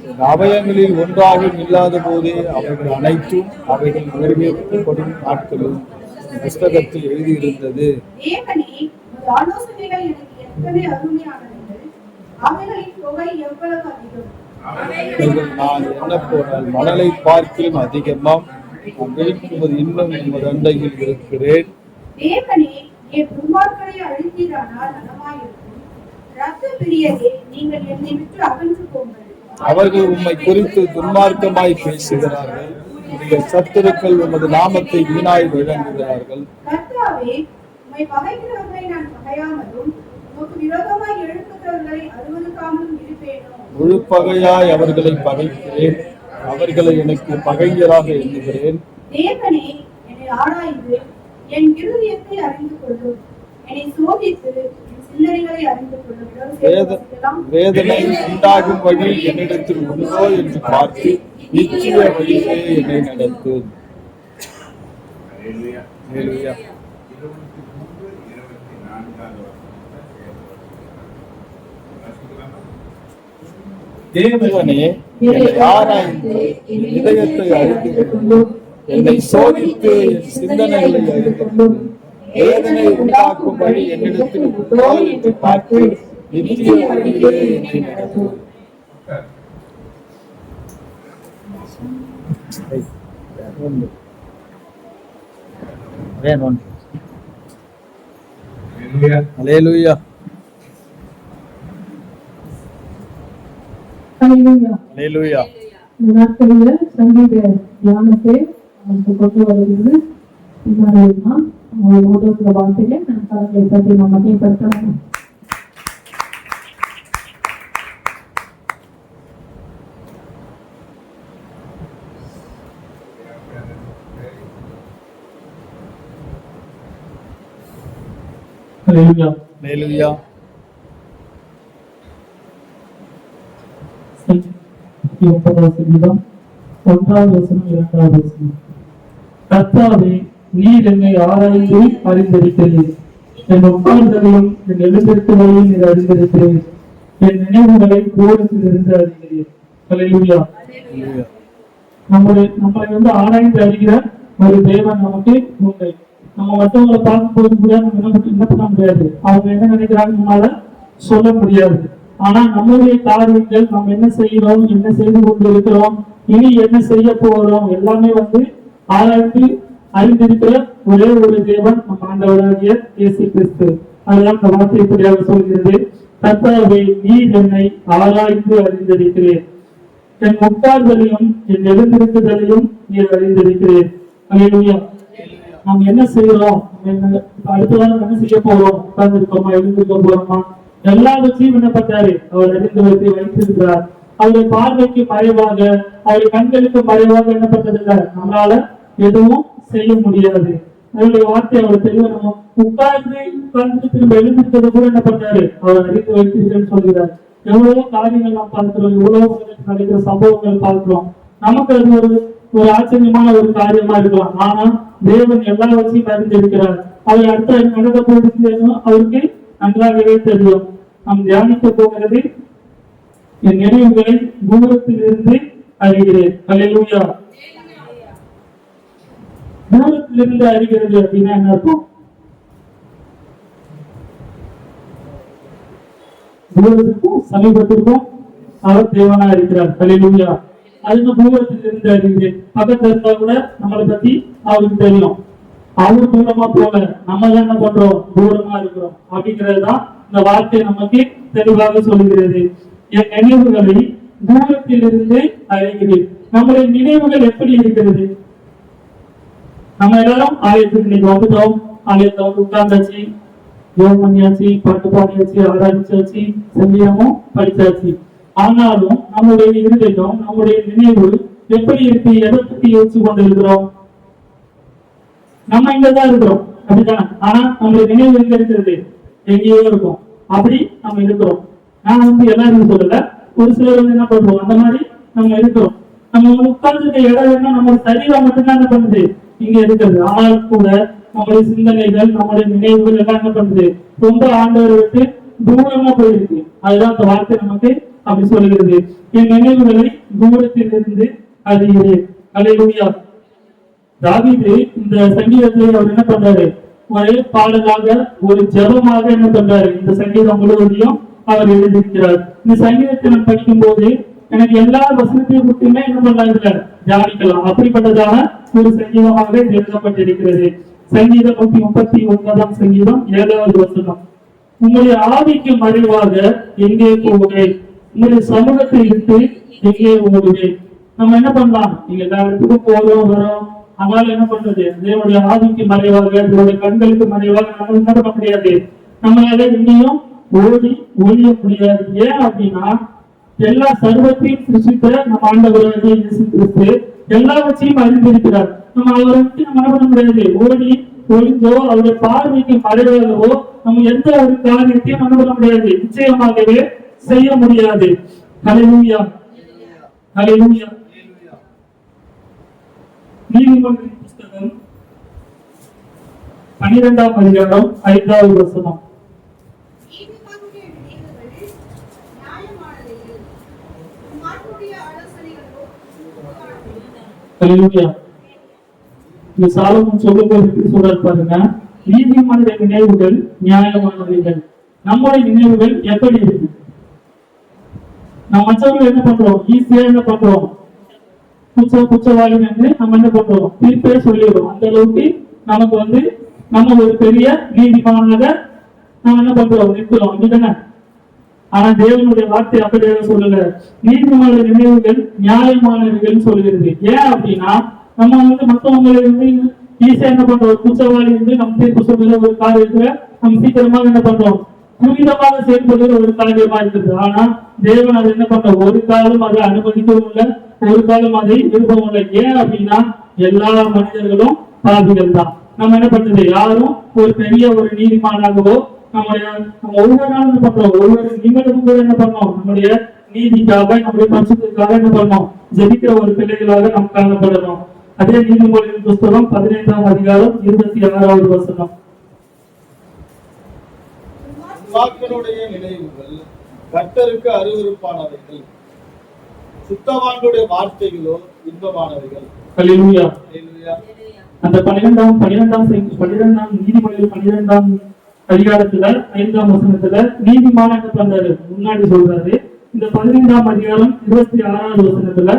என் அவயங்களில் ஒன்றாகவும் இல்லாத போதே அவைகள் அனைத்தும் அவைகள் நிறைவேற்றப்படும் நாட்களும் புஸ்தகத்தில் எழுதியிருந்தது. தேவனே, உமது ஆலோசனைகள் எனக்கு எத்தனை அருமையானவைகள். அவைகளின் தொகை எவ்வளவு அதிகம். நான் என்ன போனால் மணலை பார்க்கிலும் அதிகமாம். நான் இன்னும் உமது அண்டையில் இருக்கிறேன். தேவனே, என் துன்மார்க்கரை அழித்தீரானால் நலமாயிருக்கும். இரத்த பிரியரே, நீங்கள் என்னை விட்டு அகன்று போங்கள். அவர்கள் உம்மை குறித்து துன்மார்க்கமாய் பேசுகிறார்கள். உடைய சத்துருக்கள் உமது நாமத்தை வீணாய் விளங்குகிறார்கள். கர்த்தாவே, உம்மை பகைக்கிறவர்களை நான் பகையாமலும் உமக்கு விரோதமாய் எழுப்புகிறவர்களை அருவருக்காமலும் இருப்பேனோ? முழு பகையாய் அவர்களை பகைக்கிறேன். அவர்களை எனக்கு பகைஞராக எண்ணுகிறேன். தேவனே, என்னை ஆராய்ந்து என் இருதயத்தை அறிந்து கொள்ளும். என்னை சோதித்து என் சிந்தனைகளை அறிந்து கொள்ளும். வேதனை உண்டாகும் வழி என்னிடத்தில் உண்டோ என்று பார்த்து நிச்சய வழியிலே என்னை நடத்தும். ஹல்லேலூயா. தேவனே, என்னை ஆராய்ந்து என் இதயத்தை அறிந்து கொள்ளும். என்னை சோதித்து என் சிந்தனைகளை அறிந்து கொள்ளும். வேதனை உண்டாக்கும் வழி என்னிடத்தில் உண்டோ என்று பார்த்து நித்திய வழியிலே என்னை நடத்தும். ஹல்லேலூயா. ஹல்லேலூயா. இந்த நாட்களில் சங்கீத தியானத்தை நமக்கு கொண்டு வருகிறது. சில வார்த்தைகள் நம் கலங்களை பற்றி நாம் மகிமைப்படுத்தலாம். ஹல்லேலூயா. ஹல்லேலூயா. 39வது சங்கீதம் 1வது வசனம் 2வது வசனம். கர்த்தாவே, நீர் என்னை ஆராய்ந்து அறிந்திருக்கிறீர். என் உட்கார்ந்ததையும் என் எழுந்திருக்கிறதையும் நீர் அறிந்திருக்கிறீர். என் நினைவுகளை தூரத்தில் இருந்து அறிகிறீர். ஹல்லேலூயா. நம்மளை ஆராய்ந்து அறிகிற ஒரு தேவன் நமக்கு உண்டு. நம்ம மற்றவங்களை பார்க்கும் போது கூட நம்ம என்ன பண்ண முடியாது. அவங்க என்ன நினைக்கிறாங்க நம்மளால சொல்ல முடியாது. ஆனா நம்முடைய காரியங்கள் நம்ம என்ன செய்யறோம், என்ன செய்து கொண்டு இருக்கிறோம், இனி என்ன செய்ய போறோம் எல்லாமே ஆராய்ச்சி அறிந்திருக்கிற ஒரே ஒரு தேவன் நம் ஆண்டவராகிய இயேசு கிறிஸ்து. அதுதான் இந்த வார்த்தை இப்படியாக சொல்கிறது, கர்த்தாவே நீர் என்னை ஆராய்ந்து அறிந்திருக்கிறேன், என் உட்கார்தலையும் என் எழுந்திருக்குதலையும் நீர் அறிந்திருக்கிறேன். அல்லேலூயா. நாம் என்ன செய்யறோம், அடுத்ததான் என்ன செய்ய போறோம், உட்கார்ந்து இருக்கோமா, எழுந்திருக்க போறோமா, எல்லாவற்றையும் என்ன பண்றாரு, அவர் அறிந்து வைத்திருக்கிறார். அவருடைய பார்வைக்கு மறைவாக, அவருடைய கண்களுக்கு மறைவாக என்ன பண்றதில்லை, நம்மளால எதுவும் செய்ய முடியாது. அவருடைய வார்த்தை அவர் தெளிவாக உட்கார்ந்து திரும்ப எழுந்திருக்கிறது கூட என்ன பண்றாரு, அவர் அறிந்து வைத்திருக்கிறேன்னு சொல்கிறார். எவ்வளவோ காரியங்கள் நாம் பார்க்கிறோம், எவ்வளவு நடக்கிற சம்பவங்கள் பார்க்கிறோம். நமக்கு அது ஒரு ஆச்சரியமான ஒரு காரியமா இருக்கலாம். ஆனா தேவன் எல்லாவற்றையும் அறிந்திருக்கிறார். அவர் அடுத்த நடக்க போகிறது அவருக்கு நன்றாகவே தெரியும். நாம் தியானிக்க போகிறது, என் நினைவுகளை தூரத்தில் இருந்து அறிகிறேன். அல்லேலூயா. தூரத்தில் இருந்து அறிகிறது அப்படின்னா என்ன அர்த்தம்? தூரத்திற்கும் சமீபத்திற்கும் அவர் தேவனா இருக்கிறார். அல்லேலூயா. அதுக்கு தூரத்தில் இருந்து அறிகிறேன். பக்கத்துல இருந்தா கூட நம்மளை பத்தி அவருக்கு தெரியும். அவர் தூரமா போல, நம்ம தான் என்ன பண்றோம், தூரமா இருக்கிறோம் அப்படிங்கிறது தான் இந்த வார்த்தை நமக்கு தெளிவாக சொல்லுகிறது. என் நினைவுகளை தூரத்தில் இருந்து அறிகிறேன். நம்முடைய நினைவுகள் எப்படி இருக்கிறது? நம்ம எல்லாரும் ஆலயத்துக்கு இன்னைக்கு வந்துட்டோம், ஆலயத்தை உட்கார்ந்தாச்சு, யோகம் பண்ணியாச்சு, பாட்டு பாடியாச்சு, ஆராய்ச்சாச்சு, சங்கீதமும் படிச்சாச்சு. ஆனாலும் நம்முடைய இருதயம், நம்முடைய நினைவு எப்படி இருக்கு, எதை பத்தி யோசிச்சு கொண்டு இருக்கிறோம்? நம்ம இங்கதான் இருக்கிறோம் அப்படித்தானே, ஆனா நம்முடைய நினைவு எங்க இருக்கிறது, எங்கேயோ இருக்கும். அப்படி நம்ம இருக்கிறோம். நான் எல்லாரும் சொல்லல, ஒரு சிலர் என்ன பண்றோம், அந்த மாதிரி நம்ம இருக்கிறோம். நம்ம உட்கார்ந்து இடம் என்ன, நம்ம சரீரம் மட்டும்தான் என்ன பண்ணுது, இங்க இருக்கிறது. ஆனால் கூட நம்முடைய சிந்தனைகள், நம்முடைய நினைவுகள் எல்லாம் என்ன பண்ணுது, ரொம்ப ஆண்டவரை விட்டு தூரமா போயிருக்கு. அதுதான் அந்த வார்த்தை நமக்கு அப்படி சொல்கிறது. என் நினைவுகளை தூரத்தில் இருந்து அறிகிறேன். அல்லேலூயா. தாவீது இந்த சங்கீதத்தை அவர் என்ன பண்றாரு, ஒரு பாடலாக, ஒரு ஜெபமாக என்ன பண்றாரு, இந்த சங்கீதம் முழுவதையும் அவர் எழுதியிருக்கிறார். இந்த சங்கீதத்தை நான் படிக்கும் போது எனக்கு எல்லா வசனத்தையும் மட்டுமே என்ன பண்ணலாம், தியானிக்கலாம். அப்படிப்பட்டதான ஒரு சங்கீதமாக எழுதப்பட்டிருக்கிறது. சங்கீதம் 139 சங்கீதம் 7வது வசனம். உங்களுடைய ஆவிக்கு மறைவாக எங்கே போகிறேன், உங்களுடைய சமூகத்தை விட்டு எங்கே ஓடுவேன். நம்ம என்ன பண்ணலாம், நீங்க எல்லா இடத்துக்கும் போறோம் வரோம், அதனால என்ன பண்றது, தேவனுடைய ஆவிக்கு மறைவாக, தேவனுடைய கண்களுக்கு மறைவாக நம்ம என்ன பண்ண முடியாது, நம்மளால எங்கேயும் ஓடி ஒழிய முடியாது. ஏன் அப்படின்னா எல்லா சர்வத்தையும் சிருஷ்டித்த நம்ம ஆண்டவராகிய இயேசு கிறிஸ்து எல்லாவற்றையும் அறிந்திருக்கிறார். நம்ம அவரை விட்டு நம்ம என்ன பண்ண முடியாது, ஓடி ஒளிஞ்சோ அவருடைய பார்வைக்கு மறைவாகவோ நம்ம எந்த ஒரு காரியத்தையும் என்ன பண்ண முடியாது, நிச்சயமாகவே செய்ய முடியாது. ஹல்லேலூயா. ஹல்லேலூயா. நீதிமொழிகளின் புத்தகம் 12ஆம் அதிகாரம் 5வது வசனம். ஹல்லேலூயா. இந்த சாலமோன் சொல்லும்போது சொல்றாரு பாருங்க, நீதிமன்ற நினைவுகள் நியாயமானவைகள். நம்முடைய நினைவுகள் எப்படி இருக்கு? நம்ம மற்றவர்கள் என்ன பண்றோம், ஈஸியா என்ன பண்றோம், குற்றவாளிகள் என்று நம்ம என்ன பண்றோம், தீர்ப்பே சொல்லிடுறோம். அந்த அளவுக்கு நமக்கு நம்ம ஒரு பெரிய நீதிமானாக நம்ம என்ன பண்றோம், நிற்கிறோம். அப்படிதானே? ஆனா தேவனுடைய வார்த்தை அப்படியாக சொல்லல. நீதிமன்ற நினைவுகள் நியாயமானவர்கள் சொல்கிறது. ஏன் அப்படின்னா நம்ம மற்றவங்களை ஈஸியா என்ன பண்றோம், குற்றவாளி நம்ம தீர்ப்பு சொல்லுற ஒரு காரியத்துல நம்ம சீக்கிரமாக என்ன பண்றோம், துரிதமாக செயல்படுகிற ஒரு காரியமா இருக்குது. ஆனா தேவன் அதை என்ன பண்ற, ஒரு காலம் அதை அனுமதிக்கவும் இல்லை, ஒரு காலம் அதை விரும்பவும் இல்லை. ஏன் அப்படின்னா எல்லா மனிதர்களும் பாவிகள் தான். நம்ம என்ன பண்றது, யாரும் ஒரு பெரிய ஒரு நீதிமானாகவோ நம்ம ஒவ்வொரு நாளும் என்ன பண்றோம், ஒவ்வொரு நிமிடமும் கூட என்ன பண்ணோம், நம்முடைய நீதிக்காக, நம்முடைய பட்சத்துக்காக என்ன பண்ணோம், ஜெபிக்கிற ஒரு பிள்ளைகளாக நாம் காணப்படணும். அதே நீதிமொழிகளின் புத்தகம் 15ஆம் அதிகாரம் 26வது வசனம். நினைவுகள் கர்த்தருக்கு அருவருப்பானவைகள், சுத்தவான்களுடைய வார்த்தைகளோ இன்பமானவைகள். அந்த 12ஆம் நீதிமொழிகள் 12ஆம் அதிகாரத்துல 5ஆம் வசனத்துல நீதிமான என்ன பண்றாரு முன்னாடி சொல்றாரு. இந்த 15ஆம் அதிகாரம் 26வது வசனத்துல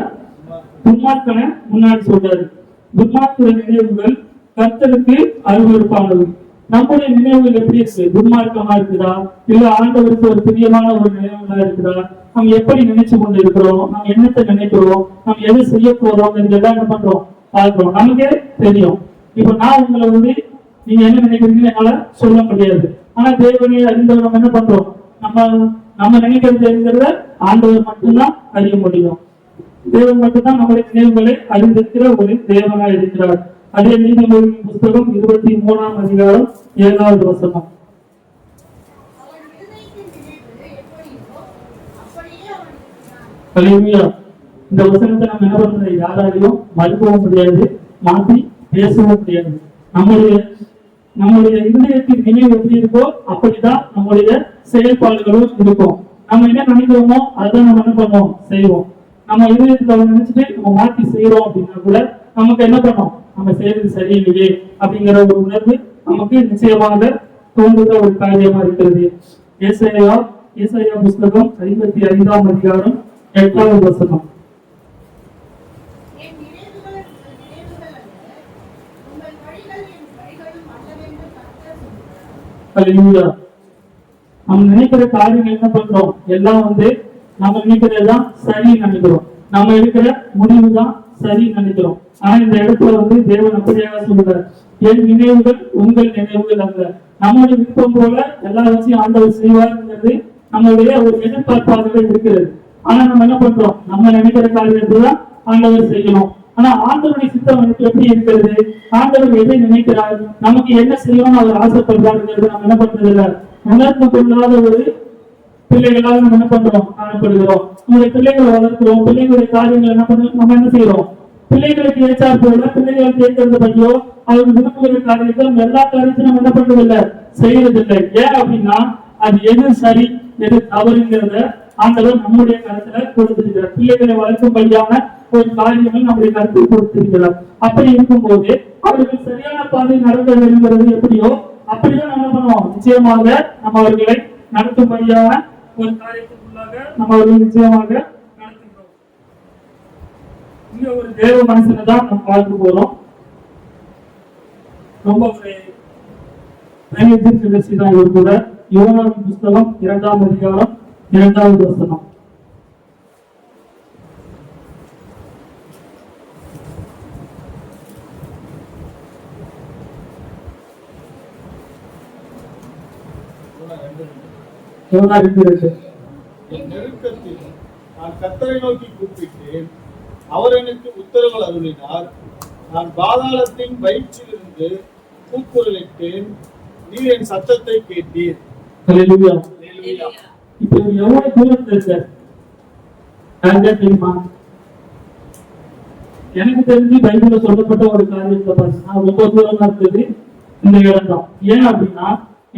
துன்மார்க்கனை முன்னாடி சொல்றாரு. துன்மார்க்க நினைவுகள் கர்த்தருக்கு அருவருப்பானது. நம்முடைய நினைவுகள் எப்படி இருக்கு? துன்மார்க்கமா இருக்குதா, இல்ல ஆண்டவருக்கு ஒரு பிரியமான ஒரு நினைவுகளா இருக்குதா? நம்ம எப்படி நினைச்சு கொண்டு இருக்கிறோம், நம்ம என்னத்தை நினைக்கிறோம், நம்ம எதை செய்ய போறோம் இதெல்லாம் என்ன பண்றோம் பார்க்கிறோம். நமக்கே தெரியும். இப்ப நான் உங்களை நீங்க என்ன நினைக்கிறீங்கன்னு என்னால சொல்ல முடியாது. ஆனா தேவனை அறிந்தவர் நம்ம என்ன பண்றோம், நம்ம நினைக்கிறது தெரிஞ்சத ஆண்டவர் மட்டும்தான் அறிய முடியும். தேவன் மட்டும்தான் நம்முடைய நினைவுகளை அறிந்திருக்கிற ஒரு தேவனா இருக்கிறார். அதே நீதிமொழியின் புஸ்தகம் 23ஆம் அதிகாரம் 7வது வசனம். இந்த வசனத்தை நம்ம என்ன பண்றது, யாராலையும் மறுக்கவும் முடியாது, மாற்றி பேசவும் முடியாது. நம்முடைய இதயத்தின் நினைவு எப்படி இருக்கோ அப்படிதான் நம்முடைய செயல்பாடுகளும் இருக்கும். நம்ம என்ன நினைக்கிறோமோ அதான் நம்ம என்ன பண்ணுவோம், செய்வோம். நம்ம இதயத்துல நினைச்சிட்டு நம்ம மாற்றி செய்யறோம் அப்படின்னா கூட நமக்கு என்ன பண்ணோம், நம்ம செய்யறது சரியில்லையே அப்படிங்கிற ஒரு உணர்வு நமக்கு நிச்சயமாக தோன்றுகிற ஒரு காரியமா இருக்கிறது. ஏசாயா புஸ்தகம் 55ஆம் அதிகாரம் 8வது வசனம். நம்ம நினைக்கிற காரியங்கள் என்ன பண்றோம், எல்லாம் நம்ம நினைக்கிறதுதான் சரி நினைக்கிறோம், நம்ம எடுக்கிற முடிவு தான் சரி நினைக்கிறோம். ஆனா இந்த இடத்துல தேவன் அப்படியாக சொல்றார், என் நினைவுகள் உங்கள் நினைவுகள் அல்ல. நம்மளுடைய விருப்பம் போல எல்லா வச்சும் ஆண்டவர் செய்வாருங்கிறது நம்மளுடைய ஒரு எதிர்பார்ப்பாகவே இருக்கிறது. ஆனா நம்ம என்ன பண்றோம், நம்ம நினைக்கிற காரியத்தை தான் ஆண்டவர் செய்யணும். ஆனா ஆண்டவருடைய சித்தம் எப்படி இருக்கிறது, ஆண்டவர் எதை நினைக்கிறார், நமக்கு என்ன செய்யணும்னு அவர் ஆசைப்படுறாருங்கிறது நம்ம என்ன பண்றது இல்ல. உணர்ந்து கொள்ளாத ஒரு பிள்ளைகளாக நம்ம என்ன பண்றோம், காணப்படுகிறோம். நம்முடைய பிள்ளைகளை வளர்க்கிறோம், பிள்ளைகளுடைய காரியங்கள் என்ன பண்றோம், நம்ம என்ன செய்யறோம், பிள்ளைகளுக்கு ஏற்றார் போல பிள்ளைகள் கேட்கறது பற்றியோ அவருக்கு விரும்புகிற காரியத்தை நம்ம எல்லா காரியத்தையும் நம்ம என்ன பண்றது இல்லை, செய்யறது இல்லை. ஏன் அப்படின்னா அது எது சரி எது தவறுங்கிறத ஆண்டவர் நம்முடைய கருத்துல கொடுத்திருக்கிறார். பிள்ளைகளை வளர்க்கும்படியான ஒரு காரியங்கள் நம்முடைய கருத்தில் கொடுத்திருக்கிறார். அப்படி இருக்கும்போது அவர்கள் சரியான பாதை நடக்க வேண்டுங்கிறது எப்படியோ அப்படிதான் நம்ம பண்ணுவோம். நிச்சயமாக நம்ம அவர்களை நடத்தும்படியான ஒரு காரியத்துக்குள்ளாக நம்ம அவர்களை நிச்சயமாக நடத்துகிறோம். இங்க ஒரு தேவ மனுஷனை தான் நம்ம பார்க்க போறோம். ரொம்ப ஒரு தீர்க்கதரிசி தான் இவர் கூட. யோனாவின் புஸ்தகம் 2ஆம் அதிகாரம் 2வது வசனம். நெருக்கத்தில் நான் கர்த்தரை நோக்கி கூப்பிட்டேன், அவர் எனக்கு உத்தரவு அருளினார். நான் பாதாளத்தின் வயிற்றிலிருந்து கூக்குரலிட்டேன், நீர் என் சத்தத்தை கேட்டீர். இப்ப எவ்வளவு தூரத்துல இருக்க தெரியுமா? எனக்கு தெரிஞ்சு பைபிள்ல சொல்லப்பட்ட ஒரு காரியத்தை பார்த்தீங்கன்னா ரொம்ப தூரமா இருக்குது இந்த இடம் தான். ஏன் அப்படின்னா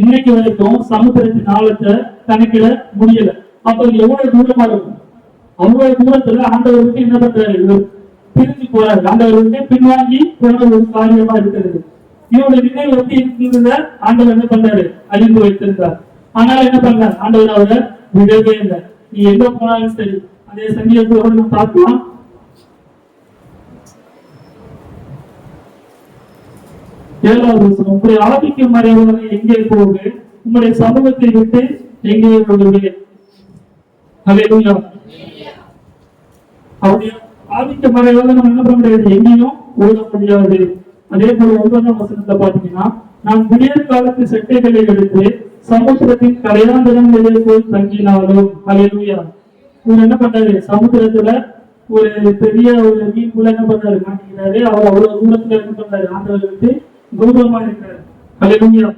இன்னைக்கு வரைக்கும் சமுத்திரத்தின் ஆழத்தை கணக்கிட முடியல. அப்ப எவ்வளவு தூரமா இருக்கும், அவ்வளவு தூரத்துல ஆண்டவருக்கு என்ன பண்றாரு, பிரிஞ்சு போறாரு. ஆண்டவருக்கு பின்வாங்கி போன ஒரு காரியமா இருக்கிறது. இவருடைய நினைவு எப்படி இருக்கிறத ஆண்டவர் என்ன பண்றாரு, அறிந்து வைத்திருந்தார். ஆனால் என்ன பண்றாரு, ஆண்டவர் அவரை விடவே இல்லை. நீ எங்க போனாலும் சரி. அதே சங்கீதத்தோடு பார்க்கலாம். உங்களுடைய ஆதிக்க மறைவாக எங்கே போகு, உங்களுடைய சமூகத்தை விட்டு எங்கே போகுது. அவருடைய ஆதிக்க மறைவாக நம்ம என்ன பண்ண முடியாது, எங்கேயும் ஓட முடியாது. அதே போல 9ஆம் வசனத்தை பாத்தீங்கன்னா, நான் விடியற் காலத்து செட்டைகளை எடுத்து சமுத்திரத்தின் கரையாந்தரங்களிலே போய் தங்கினாலும். ஹல்லேலூயா. இவர் என்ன பண்றாரு, சமுத்திரத்துல ஒரு பெரிய ஒரு மீன்குள்ள என்ன பண்றாரு, மாட்டிக்கிறாரு. அவர் அவ்வளவு தூரத்துல என்ன பண்றாரு, ஆண்டவர் விட்டு தூரமா இருக்கிறார். ஹல்லேலூயா.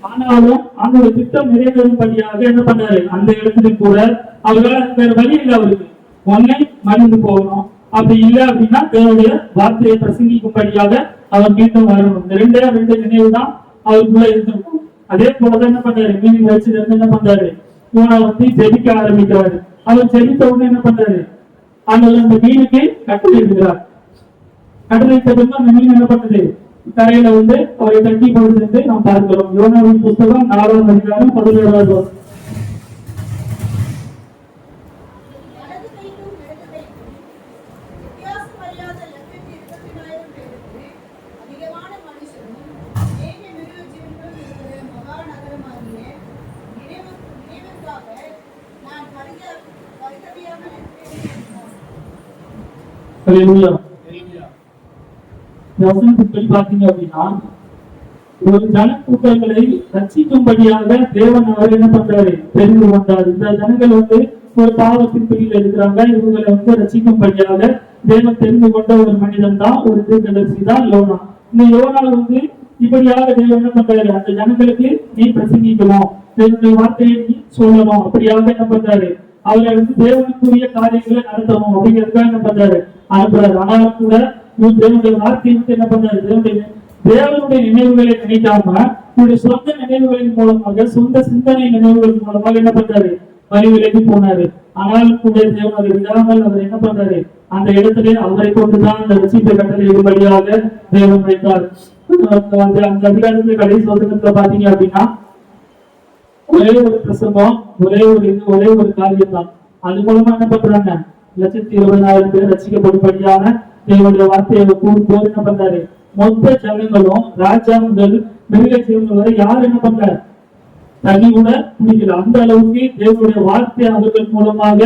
ஆனாலும் ஆண்டவர் திட்டம் நிறைவேறும்படியாக என்ன பண்றாரு, அந்த இடத்துக்கு கூட அவர்களால் வேற வழி இல்லை. அவருக்கு ஒன்னை மறைந்து போகணும், அப்படி இல்லை அப்படின்னா தேவனுடைய வார்த்தையை பிரசங்கிக்கும்படியாக அவர் மீண்டும் வரணும். இந்த ரெண்டு நினைவு தான் அவருக்குள்ள இருந்திருக்கும். அதே போலதான் என்ன பண்றாரு, மீன் வச்சு என்ன பண்றாரு, இவனை ஜெபிக்க ஆரம்பிக்கிறாரு. அவர் ஜெபித்த உடனே என்ன பண்றாரு, அந்த மீனுக்கு கட்டளை இருக்கிறார். கட்டளை பிறகு அந்த மீன் என்ன பண்ணுது, கரையில வந்து அவரை தட்டி போடுறது நாம் பார்க்கிறோம். யோனாவின் புத்தகம் 4ஆம் அதிகாரம் 17வது வசனம். ஹல்லேலூயா. இந்த வசனத்துக்கு பார்த்தீங்க அப்படின்னா, ஒரு ஜனக்கூட்டங்களை ரட்சிக்கும்படியாக தேவன் அவர் என்ன பண்றாரு, தெரிந்து கொண்டார். இந்த ஜனங்கள் வந்து ஒரு பாவத்தின் பிடியில் இருக்கிறாங்க. இவங்களை வந்து ரட்சிக்கும்படியாக தேவன் தெரிந்து கொண்ட ஒரு மனிதன் தான், ஒரு தீர்க்கதரிசி தான் யோனா. இந்த யோனா வந்து இப்படியாக தேவன் என்ன பண்றாரு, அந்த ஜனங்களுக்கு நீ பிரசங்கிக்கணும், தேவனுடைய வார்த்தையை நீ சொல்லணும், அப்படியாக என்ன பண்றாரு, அவரை வந்து தேவனுக்குரிய காரியங்களை நடத்தணும் அப்படிங்கிறதுக்காக என்ன பண்றாரு, அனுப்புறாரு. ஆனாலும் கூட தேவனுடைய வார்த்தையை வந்து என்ன பண்றாரு, தேவனுடைய நினைவுகளை நினைக்காம இவருடைய சொந்த நினைவுகளின் மூலமாக, சொந்த சிந்தனை நினைவுகளின் மூலமாக என்ன பண்றாரு, வழி விலகி போனாரு. ஆனாலும் கூட தேவன் அதை விடாமல் அவர் என்ன பண்றாரு, அந்த இடத்திலே அவரை கொண்டுதான் அந்த ரட்சிப்பை கட்டளையிடும்படியாக தேவன் வைத்தார். அந்த அதிகாரத்துல கடைசி வசனத்துல பாத்தீங்க அப்படின்னா, ஒரே ஒரு பிரசங்கம், ஒரே ஒரு காரியம் தான். அது மூலமா என்ன பண்றாங்க, 120,000 பேர் ரசிக்கப்படும்படியான தேவனுடைய வார்த்தையை கூறும்போது என்ன பண்றாரு, மொத்த ஜனங்களும் ராஜா முதல் மிருக ஜீவன்கள் வரை யார் என்ன பண்றாரு, தனி கூட முடிக்கல. அந்த அளவுக்கு தேவனுடைய வார்த்தை அவர்கள் மூலமாக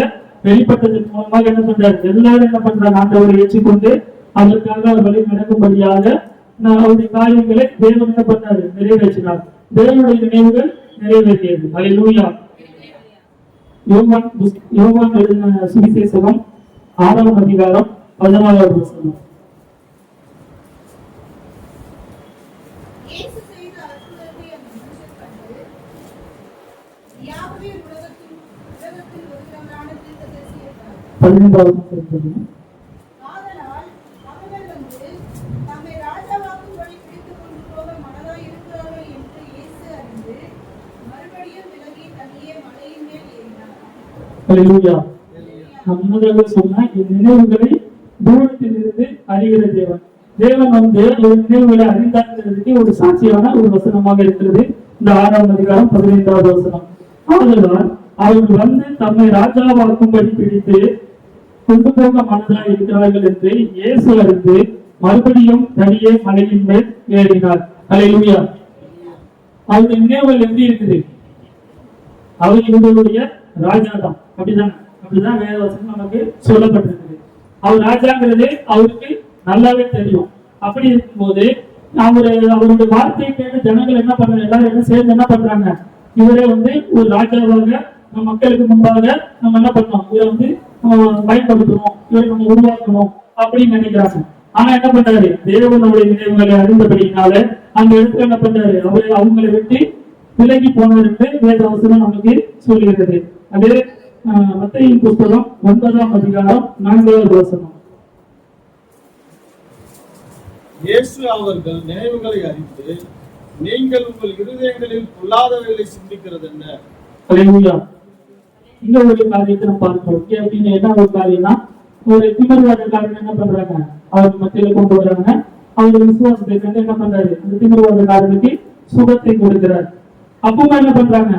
வெளிப்பட்டதன் மூலமாக என்ன பண்றாரு, எல்லாரும் என்ன பண்றாங்க, ஆண்டவரை ஏற்றுக்கொண்டு அதற்காக அவர்களை நடக்கும்படியாக அவருடைய காரியங்களை தேவன் என்ன பண்ணாரு, நிறைவேற்றினார். தேவனுடைய நினைவுகள் நிறைவேற்றியது. ஹல்லேலூயா. யோவான் எழுதின சுவிசேஷம் 6ஆம் அதிகாரம் 14வது வசனம். சொன்ன நினைவுகளை தூரத்திலிருந்து அறிகிற தேவன். தேவன் வந்து ஒரு நினைவுகளை அறிந்தாங்கிறதுக்கு ஒரு சாட்சியான ஒரு வசனமாக இருக்கிறது இந்த 6ஆம் அதிகாரம் 15வது வசனம். ஆதலால் அவர்கள் வந்து தம்மை ராஜாவாக்கும்படி பிடித்து கொண்டு போக மனதாக இருக்கிறார்கள் என்று இயேசு அறிந்து மறுபடியும் தனியே மலையின் மேல் ஏறினார். ஹல்லேலூயா. அவருடைய நினைவுகள் எப்படி இருக்குது, அவர் இவர்களுடைய ராஜா தான். அப்படிதான் வேத வசனம் நமக்கு சொல்லப்பட்டிருக்குது. அவர் ராஜாங்கிறது அவருக்கு நல்லாவே தெரியும். அப்படி இருக்கும்போது அவருடைய வார்த்தையை கேட்டு ஜனங்கள் என்ன பண்றாங்க, எல்லாரும் என்ன சேர்ந்து என்ன பண்றாங்க, இவரே வந்து ஒரு ராஜாவாக நம்ம மக்களுக்கு முன்பாக நம்ம என்ன பண்ணோம், இவரை வந்து பயன்படுத்தணும், இவரை நம்ம உருவாக்கணும் அப்படின்னு நினைக்கிறாங்க. ஆனா என்ன பண்றாரு, தேவனுடைய நினைவுகளை அறிந்தபடினால அந்த இடத்துல என்ன பண்றாரு, அவங்களை விட்டு விலகி போனார் என்று வேத வசனம் நமக்கு சொல்லுகிறது. அது மத்தேயு புத்தகம் 9ஆம் அதிகாரம் 4வது வசனம். இயேசு அவர்கள் நினைவுகளை அறிந்து, நீங்கள் உங்கள் இருதயங்களில் பொல்லாதவைகளை சிந்திக்கிறது என்ன. ஹல்லேலூயா. இந்த ஒரு காரியத்தை நம்ம பார்க்கிறோம். அப்படின்னு என்ன ஒரு காரியம்னா, ஒரு திமிர்வாதக்காரன் என்ன பண்றாங்க, அவர் மத்தியில கொண்டு வர்றாங்க. அவருடைய விசுவாசத்தை கண்டு என்ன பண்றாரு, அந்த திமிர்வாதக்காரனுக்கு சுகத்தை கொடுக்கிறார். அப்பவும் என்ன பண்றாங்க,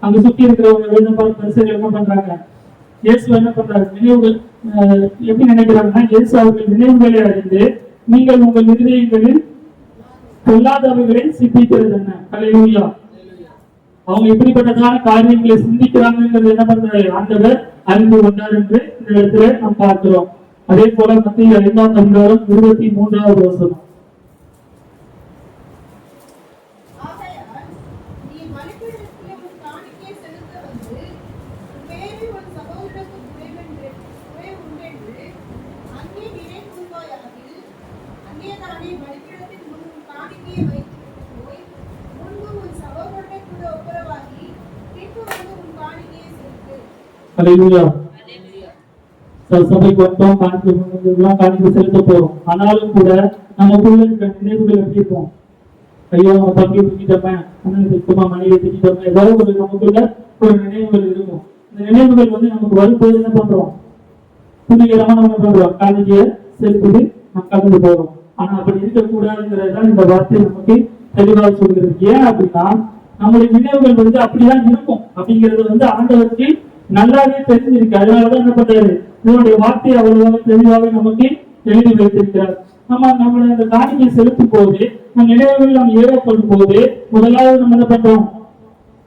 அங்க சுத்தி இருக்கிறவங்க பரிசைகள் என்ன பண்றாங்க, இயேசு என்ன பண்றாரு, நினைவுகள் எப்படி நினைக்கிறாங்கன்னா, இயேசு அவர்கள் நினைவுகளை அறிந்து நீங்கள் உங்கள் இருதயங்களில் பொல்லாதவைகளை சிந்திக்கிறது என்ன. ஹல்லேலூயா. அவங்க எப்படிப்பட்டதான காரியங்களை சிந்திக்கிறாங்கிறது என்ன பண்றாரு, ஆண்டவர் அறிந்து கொண்டார் என்று இந்த இடத்துல நாம் பார்க்கிறோம். அதே போல மத்தேயு 5ஆம் அதிகாரம் 23வது வசனம். ஹல்லேலூயா. சபைக்கு வந்தோம், காணிக்கை செலுத்த போறோம். ஆனாலும் கூட நமக்குள்ள இருக்கிற நினைவுகள் எப்படி இருக்கும், ஐயோ நம்ம தம்பி திட்டமே, சுத்தமா மனைவி திட்டமே, ஏதாவது ஒரு நமக்குள்ள ஒரு நினைவுகள் இருக்கும். இந்த நினைவுகள் வந்து நமக்கு வரும்போது என்ன பண்றோம், துணிகரமா நம்ம பண்றோம், காணிக்கையை செலுத்திட்டு நம்ம கடந்து போறோம். ஆனா அப்படி இருக்கக்கூடாதுங்கிறதுதான் இந்த வார்த்தை நமக்கு தெளிவாக சொல்கிறது. ஏன் அப்படின்னா நம்முடைய நினைவுகள் வந்து அப்படிதான் இருக்கும் அப்படிங்கிறது ஆண்டவருக்கு நல்லாவே தெரிஞ்சிருக்கு. அதனாலதான் என்ன பண்றாரு, இதனுடைய வார்த்தை அவ்வளவாக தெளிவாக நமக்கு எழுதி வைத்திருக்கிறார். நம்மளுடைய அந்த காணிக்கை செலுத்தும் போது நம் நினைவுகள் நாம் ஏவப்படும் போது முதலாவது நம்ம என்ன பண்றோம்,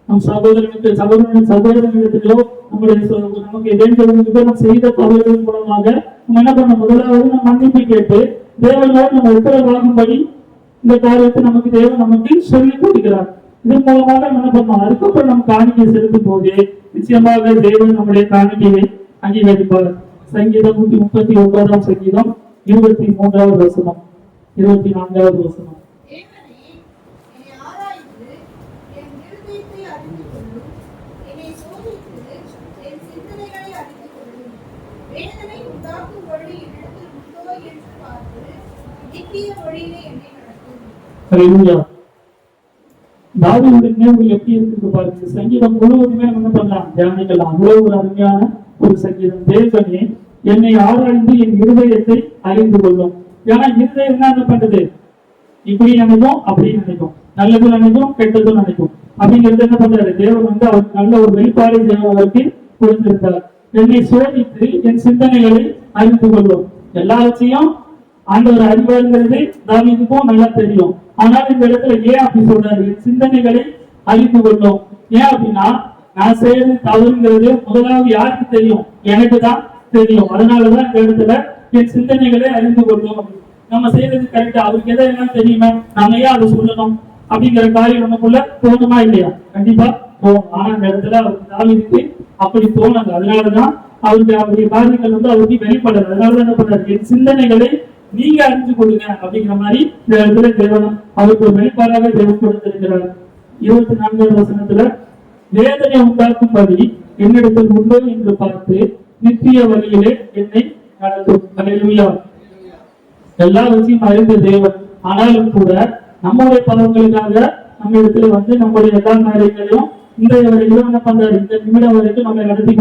நம் சகோதரனிடத்திலோ நமக்கு வேண்டியவர்களுக்கு நாம் செய்த தவறுகளின் மூலமாக நம்ம என்ன பண்ண, முதலாவது நம்ம மன்னிப்பு கேட்டு தேவனோடு நம்ம உத்தரவாகும்படி இந்த காரியத்தை தேவன் நமக்கு சொல்லிக் கொடுக்கிறார். இதன் மூலமாக நம்ம என்ன பண்ணோம், அதுக்கப்புறம் நம்ம காணிக்கை செலுத்தும் போது நிச்சயமாக தேவன் நம்முடைய காணிக்கையை அங்கீகரிப்பார். சங்கீதம் 139 சங்கீதம் 23வது வசனம் 24வது வசனம். தாவீதுடைய நினைவுகள் எப்படி இருக்கு பாருங்க. சங்கீதம் முழுவதுமே என்ன பண்ணலாம், தியானிக்கலாம். அவ்வளவு ஒரு அருமையான ஒரு சங்கீதம். தேவனே என்னை ஆராய்ந்து என் இருதயத்தை அறிந்து கொள்ளும். ஏன்னா இருதயம் என்ன பண்றது, இப்படி நினைக்கும் அப்படி நினைக்கும், நல்லது நினைக்கும் கெட்டதும் நினைக்கும். அப்படிங்கிறது என்ன பண்றாரு, தேவன் அவருக்கு நல்ல ஒரு வெளிப்பாடு அவருக்கு கொடுத்திருந்தார். என்னை சோதித்து என் சிந்தனைகளை அறிந்து கொள்ளும். எல்லாவற்றையும் ஆண்டவர் அறிவாருங்கிறது தாவீதுக்கும் நல்லா தெரியும். ஆனால் இந்த இடத்துல ஏன் அப்படி சொல்றாரு, சிந்தனைகளை அறிந்து கொள்ளும். ஏன் அப்படின்னா நான் செய்யறது தவறுங்கிறது முதலாவது யாருக்கு தெரியும், எனக்கு தான் தெரியும். அதனாலதான் இந்த இடத்துல என் சிந்தனைகளை அறிந்து கொள்ளும். நம்ம செய்யறது கரெக்டா, அவருக்கு எதாவது தெரியுமா, நம்ம ஏன் அதை சொல்லணும் அப்படிங்கிற காரியம் நமக்குள்ள தோணுமா இல்லையா? கண்டிப்பா தோணும். ஆனா இந்த இடத்துல அவருக்கு தாவீதுக்கு அப்படி தோணுது. அதனாலதான் அவருக்கு அவருடைய காரியங்கள் அவருக்கு வெளிப்படாது. அதனாலதான் என்ன பண்றாரு, என் சிந்தனைகளை நீங்க அறிஞ்சு கொள்ளுங்க அப்படிங்கிற மாதிரி இந்த இடத்துல தேவன் அவருக்கு ஒரு வெளிப்பாடாக தேவன் கொடுத்திருக்கிறார். 24வது வசனத்துல வேதனை உண்டாக்கும்படி என்னிடத்தில் உண்டோ என்று பார்த்து நித்திய வழியிலே என்னை நடத்தும். அல்லேலூயா. எல்லா விஷயம் அறிந்த தேவன், ஆனாலும் கூட நம்முடைய பாவங்களுக்காக நம்ம இடத்துல நம்முடைய எல்லா காரியங்களையும் இந்த வரையிலும் என்ன பண்றாரு, இந்த நிமிடம் வரைக்கும் நம்ம நடத்தி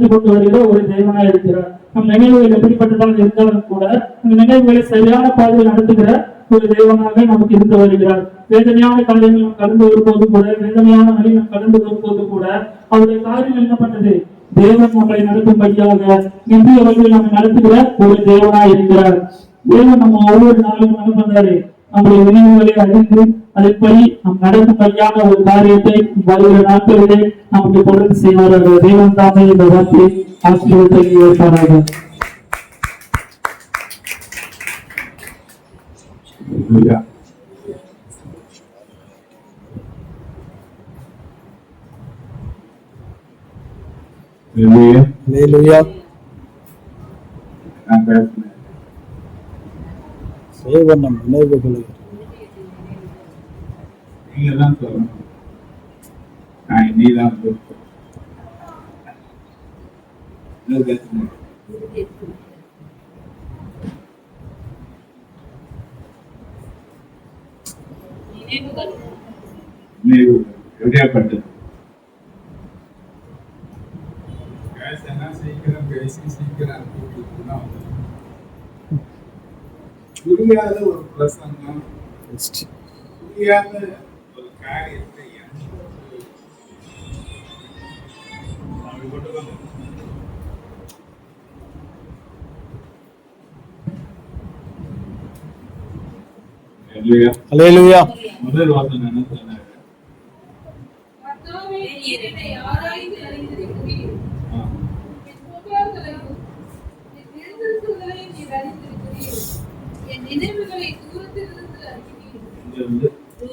கொண்டு வருகிற ஒரு தேவனா இருக்கிறார். நம் நினைவுகள் எப்படிப்பட்டதாக இருந்தாலும் கூட அந்த நினைவுகளை சரியான பாதையில் நடத்துகிற ஒரு தேவனாக நமக்கு இருந்து வருகிறார். வேதனையான காரியங்கள் நாம் கடந்து வரும்போது கூட, வேதனையான வழி நாம் கடந்து வரும்போது கூட அவருடைய காரியங்கள் என்ன பண்ணது, தேவன் நம்மளை நடத்தும்படியாக இந்திய வழியில் நம்ம நடத்துகிற ஒரு தேவனா இருக்கிறார். தேவன் நம்ம ஒவ்வொரு நாளும் என்ன பண்றாரு, நம்முடைய நினைவுகளை அறிந்து அதன்படி நம் நடக்கும்படியான ஒரு காரியத்தை வருகிற நாட்களிலே நமக்கு தொடர்ந்து செய்வார்கள். தேவன் தாமே இந்த வார்த்தையை ஆசீர்வாதத்தை ஏற்பார்கள். சேவனம் நினைவுகளை நீங்க தான் சொல்லணும், நீதான் எப்படியாப்பட்டது சீக்கிரம் பேசி சீக்கிரம் புரியாத ஒரு பிரசங்கம், புரியாத ஒரு காரியத்தை முதல் வாசம் என்ன சொன்னாங்க,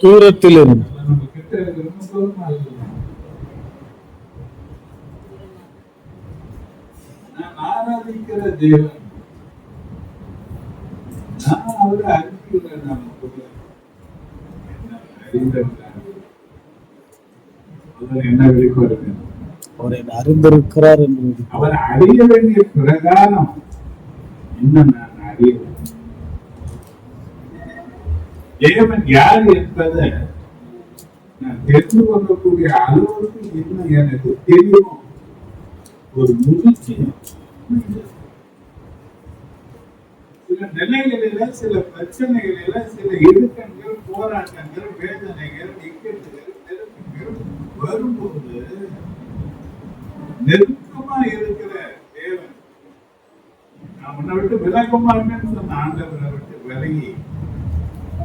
தூரத்தில் இருந்து நம்ம கிட்ட இருக்கிற ஆராதிக்கிற தேவன், நான் அவரை அறிவிக்கிறேன். என்ன வெளிப்பாடு, அவர் என்ன அறிந்திருக்கிறார் என்று அவர் அறிய வேண்டிய பிரகாரம் இன்னும் நான் அறிய தேவன் யார் என்பதை நான் தெரிந்து கொள்ளக்கூடிய அளவுக்கு இன்னும் எனக்கு தெரியும். ஒரு முதிர்ச்சி சில நிலைகளில, சில பிரச்சனைகளில, சில இடுக்கண்கள், போராட்டங்கள், வேதனைகள், இக்கட்டுகள், நெருக்கங்கள் வரும்போது நெருக்கமா இருக்கிற தேவன், நான் உன்னை விட்டு விலக மாட்டேன்னு சொன்ன ஆண்டவரை விட்டு விலகி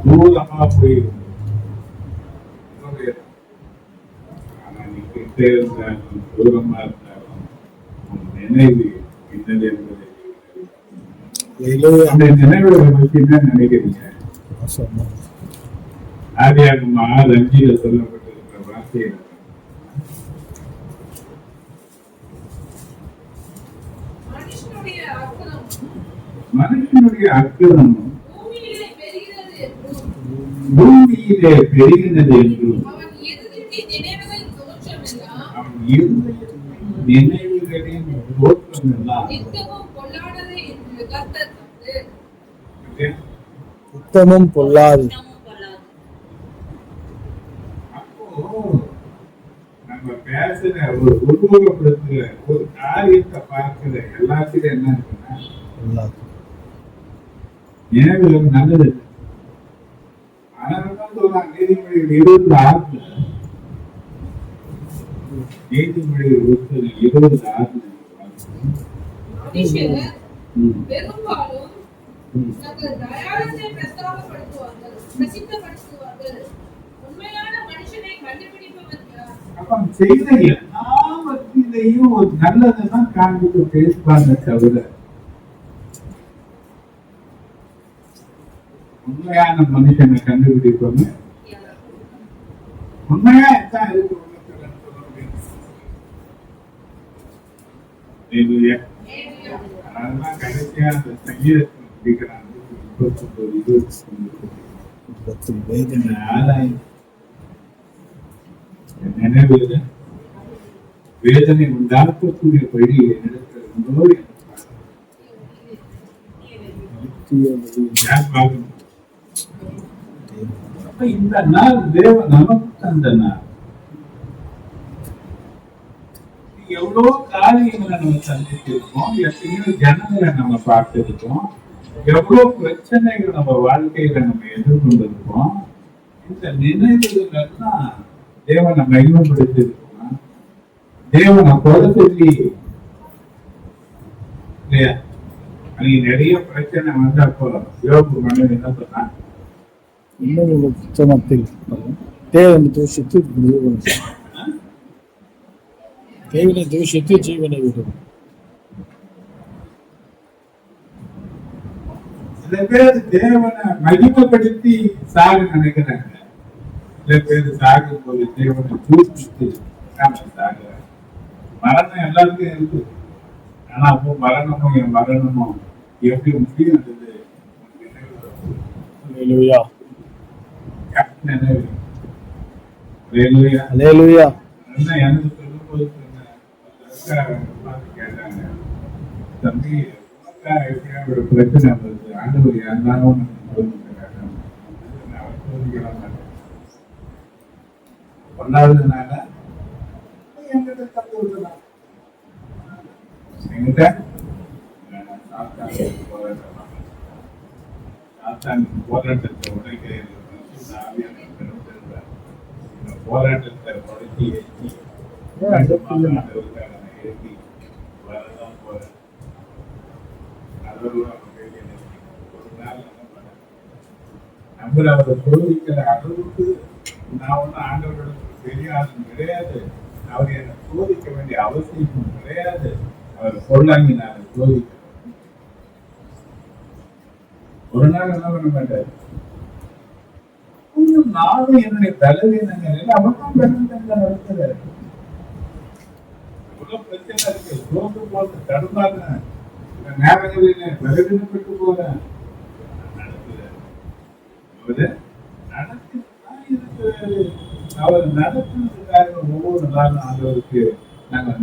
தூரமா போயிருந்தோம். ஆனா நீ கிட்டே இருந்தாலும் தூரமா இருந்தாலும் உன் நினைவு இன்னது என்பதை அந்த நினைவுகளை பற்றி என்ன நினைக்கிறீங்க? ஆதியாகம 6:5 சொல்லப்பட்டிருக்கிற வார்த்தையை மனுஷனுடைய அக்கிரமம் பூமியிலே பெருகினது என்றும் அவன் இருதயத்தின் நினைவுகளின் தோற்றம் எல்லாம் சுத்தமும் பொல்லாது. அப்போ நம்ம பேசுற ஒரு உருவகப்படுத்துற ஒரு காரியத்தை பார்க்கிற எல்லாத்துக்கும் என்ன இருக்குன்னா நினைவுகள் நல்லது. அதனாலதான் சொல்றாங்க நீதிமொழிகள் 20:6 நீதிமொழிகள் 20:6 பெரும்பாலும் தங்கள் தயாரத்தை பிரசித்தப்படுத்துவார்கள். உண்மையான மனுஷனை கண்டுபிடிப்பவன் யார்? அப்ப செய்த எல்லா வகையிலையும் ஒரு நல்லதான் காண்பித்து பேசுவாங்க தவிர உண்மையான மனுஷனை கண்டுபிடிப்பவங்க உண்மையா தான் இருக்கு. அதனாலதான் கடைசியா அந்த சங்கீதத்தை முடிக்கிறாங்க. 29 ஆதாயம் நினைவுல வேதனை உண்டாக்கக்கூடிய வழி என்னிடத்திலோ இந்த நாள் தேவன் நமக்கு தந்த நாள். எவ்வளவு காரியங்களை நம்ம சந்திச்சிருக்கோம், எத்தனையோ ஜனங்களை நம்ம பார்த்திருக்கோம், எவ்வளவு பிரச்சனைகள் நம்ம வாழ்க்கையில நம்ம எதிர்கொண்டிருக்கோம். இந்த நினைவுகள் எல்லாம் தேவனை மகிமைப்படுத்திருக்கோம், தேவனை கொலை சொல்லி இல்லையா? அன்னைக்கு நிறைய பிரச்சனை வந்தப்போ யோபு மனைவி என்ன சொன்னா, உத்தமத்தில் தேவனை தூஷித்து தேவனை தூஷித்து ஜீவனை விடும். சில பேர் தேவனை மகிமைப்படுத்தி சாக நினைக்கிறாங்க, சில பேர் சாகும் போது தேவனை தூஷித்து சாகுறாங்க. மரணம் எல்லாருக்கும் இருக்கு, ஆனா அப்போ மரணமும் என் மரணமும் எப்படி முடியும்? எனக்கு சொல்லும் போது கேட்டாங்க, தம்பி எப்படியா ஒரு பிரச்சனை வருது, ஆண்டவர் யாருனாலும் ஒன்னாவதுனால என்கிட்ட தப்பு விட்டுலாம் என்கிட்ட போராட்டத்தை உடைக்க போராட்டத்தை உடைச்சி ஏற்றி ஏற்றி வரதான் போறேன். ஒரு நாள் நம்பர் அவரை சோதிக்கிற அளவுக்கு நான் ஒன்றும் ஆண்டவரோட பெரிய ஆள் கிடையாது, அவர் என்னை சோதிக்க வேண்டிய அவசியம் கிடையாது. அவர் சொல்லாங்கி நான் சோதிக்கிறேன். ஒரு நாள் என்ன பண்ண மாட்டாரு, நானும் என்னுடைய பலவீனங்கள் அவருக்கும் பலவீனங்கள் நடத்துறாரு. இவ்வளவு பிரச்சனை இருக்கு, சோர்ந்து போட்டு தடுமாறு நேரங்களில் பலவீனப்பட்டு போறேன் நடத்துறாரு. அவரு நடத்திதான் இருக்கிறாரு. அவர் நடத்துறதுக்காக ஒவ்வொரு நாளும் ஆண்டவருக்கு நாங்கள்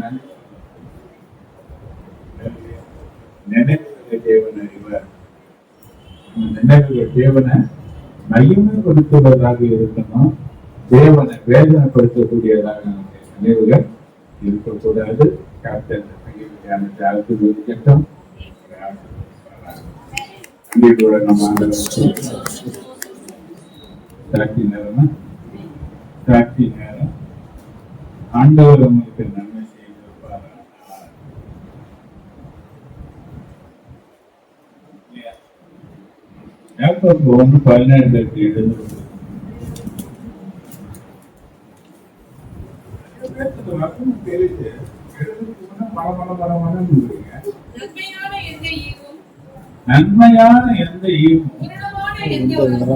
நினைவுகளை தேவன் அறிவார். நினைவுகள் தேவனை மகிமைப்படுத்துவதாக இருக்கணும், தேவனை வேதனைப்படுத்தக்கூடியதாக நம்முடைய நினைவுகள் இருக்கக்கூடாது. அடுத்து உயிரோட நம்ம சாட்சி நேரம் சாட்சி நேரம் ஆண்டவர் உங்களுக்கு நன்மை செய்திருப்பார். யாக்கோபு 1:17 எழுதுறது தெரியுது. நன்மையான எந்த ஈவும்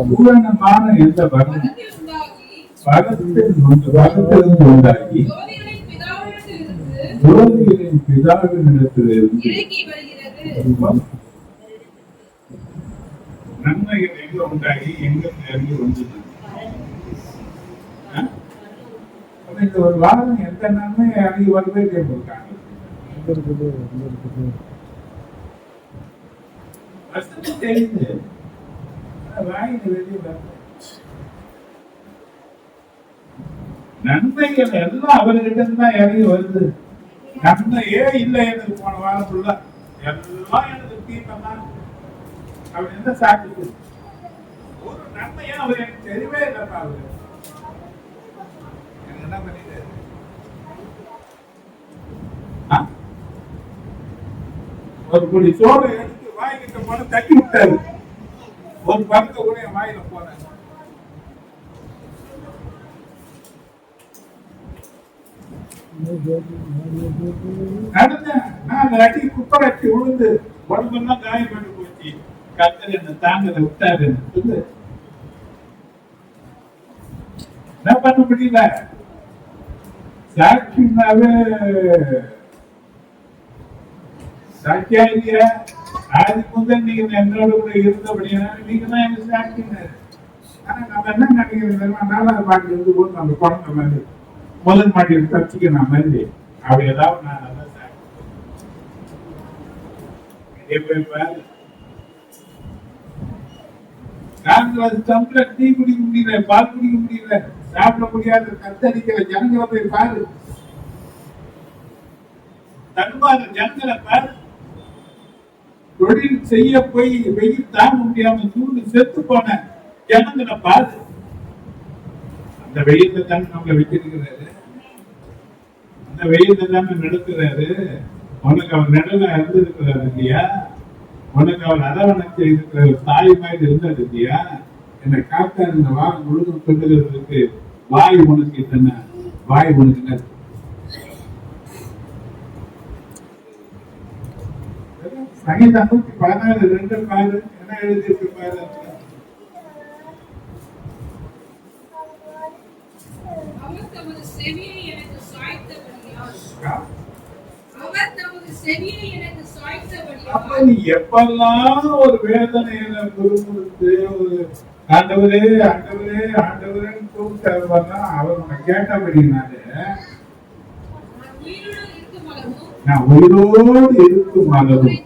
பூரணமான எந்த பலத்திலிருந்து உண்டாகி ஜோதிகளின் பிதாவினிடத்திலிருந்து நன்மைகள் எங்க உண்டாகி எங்க இறங்கி வந்தது. இந்த ஒரு வாரம் எந்த நன்மை இறங்கி வருதே கேட்டிருக்காங்க. தெரியுது வாயில வெளியே நன்மைகள் எல்லாம் அவர்கிட்ட தான் இறங்கி வருது. நன்மையே இல்லை எனக்கு போன வாரம் ஃபுல்லா எல்லாம் எனக்கு தீமை தான். அவர் எந்த சாப்பிட்டு ஒரு நன்மையா அவர் எனக்கு தெரியவே இல்லைப்பா. அவரு எனக்கு என்ன பண்ணிட்டாரு? ஒரு குடி சோறு எடுத்து வாய்கிட்ட போன தட்டி விட்டாரு. ஒரு பருக்க கூட என் வாயில போனேன். நடந்தேன் நான் அந்த அடி குப்பை அட்டி விழுந்து உடம்பெல்லாம் காயப்பட்டு போச்சு. கத்தர் என்ன தாங்கத விட்டாரு. என்ன பண்ண முடியல. சாட்சினாவே சாட்சியா இல்லையா? அதுக்கு முதல் நீங்க என்னோட கூட இருந்தபடியா நீங்க தான் எனக்கு சாட்சினாரு. ஆனா நம்ம என்ன நினைக்கிறோம், நாலாவது பாட்டு இருந்து போது நம்ம குழந்தை மாதிரி முதல் மாட்டி தச்சுக்கணும் மாதிரி அப்படி ஏதாவது நான் நல்லா சாட்சி. நாங்கள் டம்ளர் டீ குடிக்க முடியல, பால் குடிக்க முடியல, சாப்பிட முடியாத கத்தடிக்கிற ஜனங்களை போய் பாரு. தன்மாத ஜனங்களை பாரு. தொழில் செய்ய போய் வெயில் தாங்க முடியாம சூடு செத்து போன ஜனங்களை பாரு. அந்த வெயில தானே நம்மளை வச்சிருக்கிறாரு. அந்த வெயில தானே நடத்துறாரு. உனக்கு அவர் நிழல இருந்திருக்கிறாரு இல்லையா? உனக்கு அவர் அரவணைச்சு இருக்கிற தாய் மாதிரி இருந்தது இல்லையா? என்னை காத்த இந்த வாரம் முழுதும் சொல்லுகிறதுக்கு வாய் உனக்கு என்ன? வாய் உனக்கு என்ன? சங்கீதம் 116:2 பாரு. என்ன எழுதிட்டு பாரு. அப்ப நீ எப்பெல்லாம் ஒரு வேதனையில குறுமுறுத்து ஒரு ஆண்டவரே ஆண்டவரே ஆண்டவரேன்னு கூப்பிட்டு அவர் உன்னை கேட்டபடினாலே நான் உயிரோடு இருக்கும் அளவும்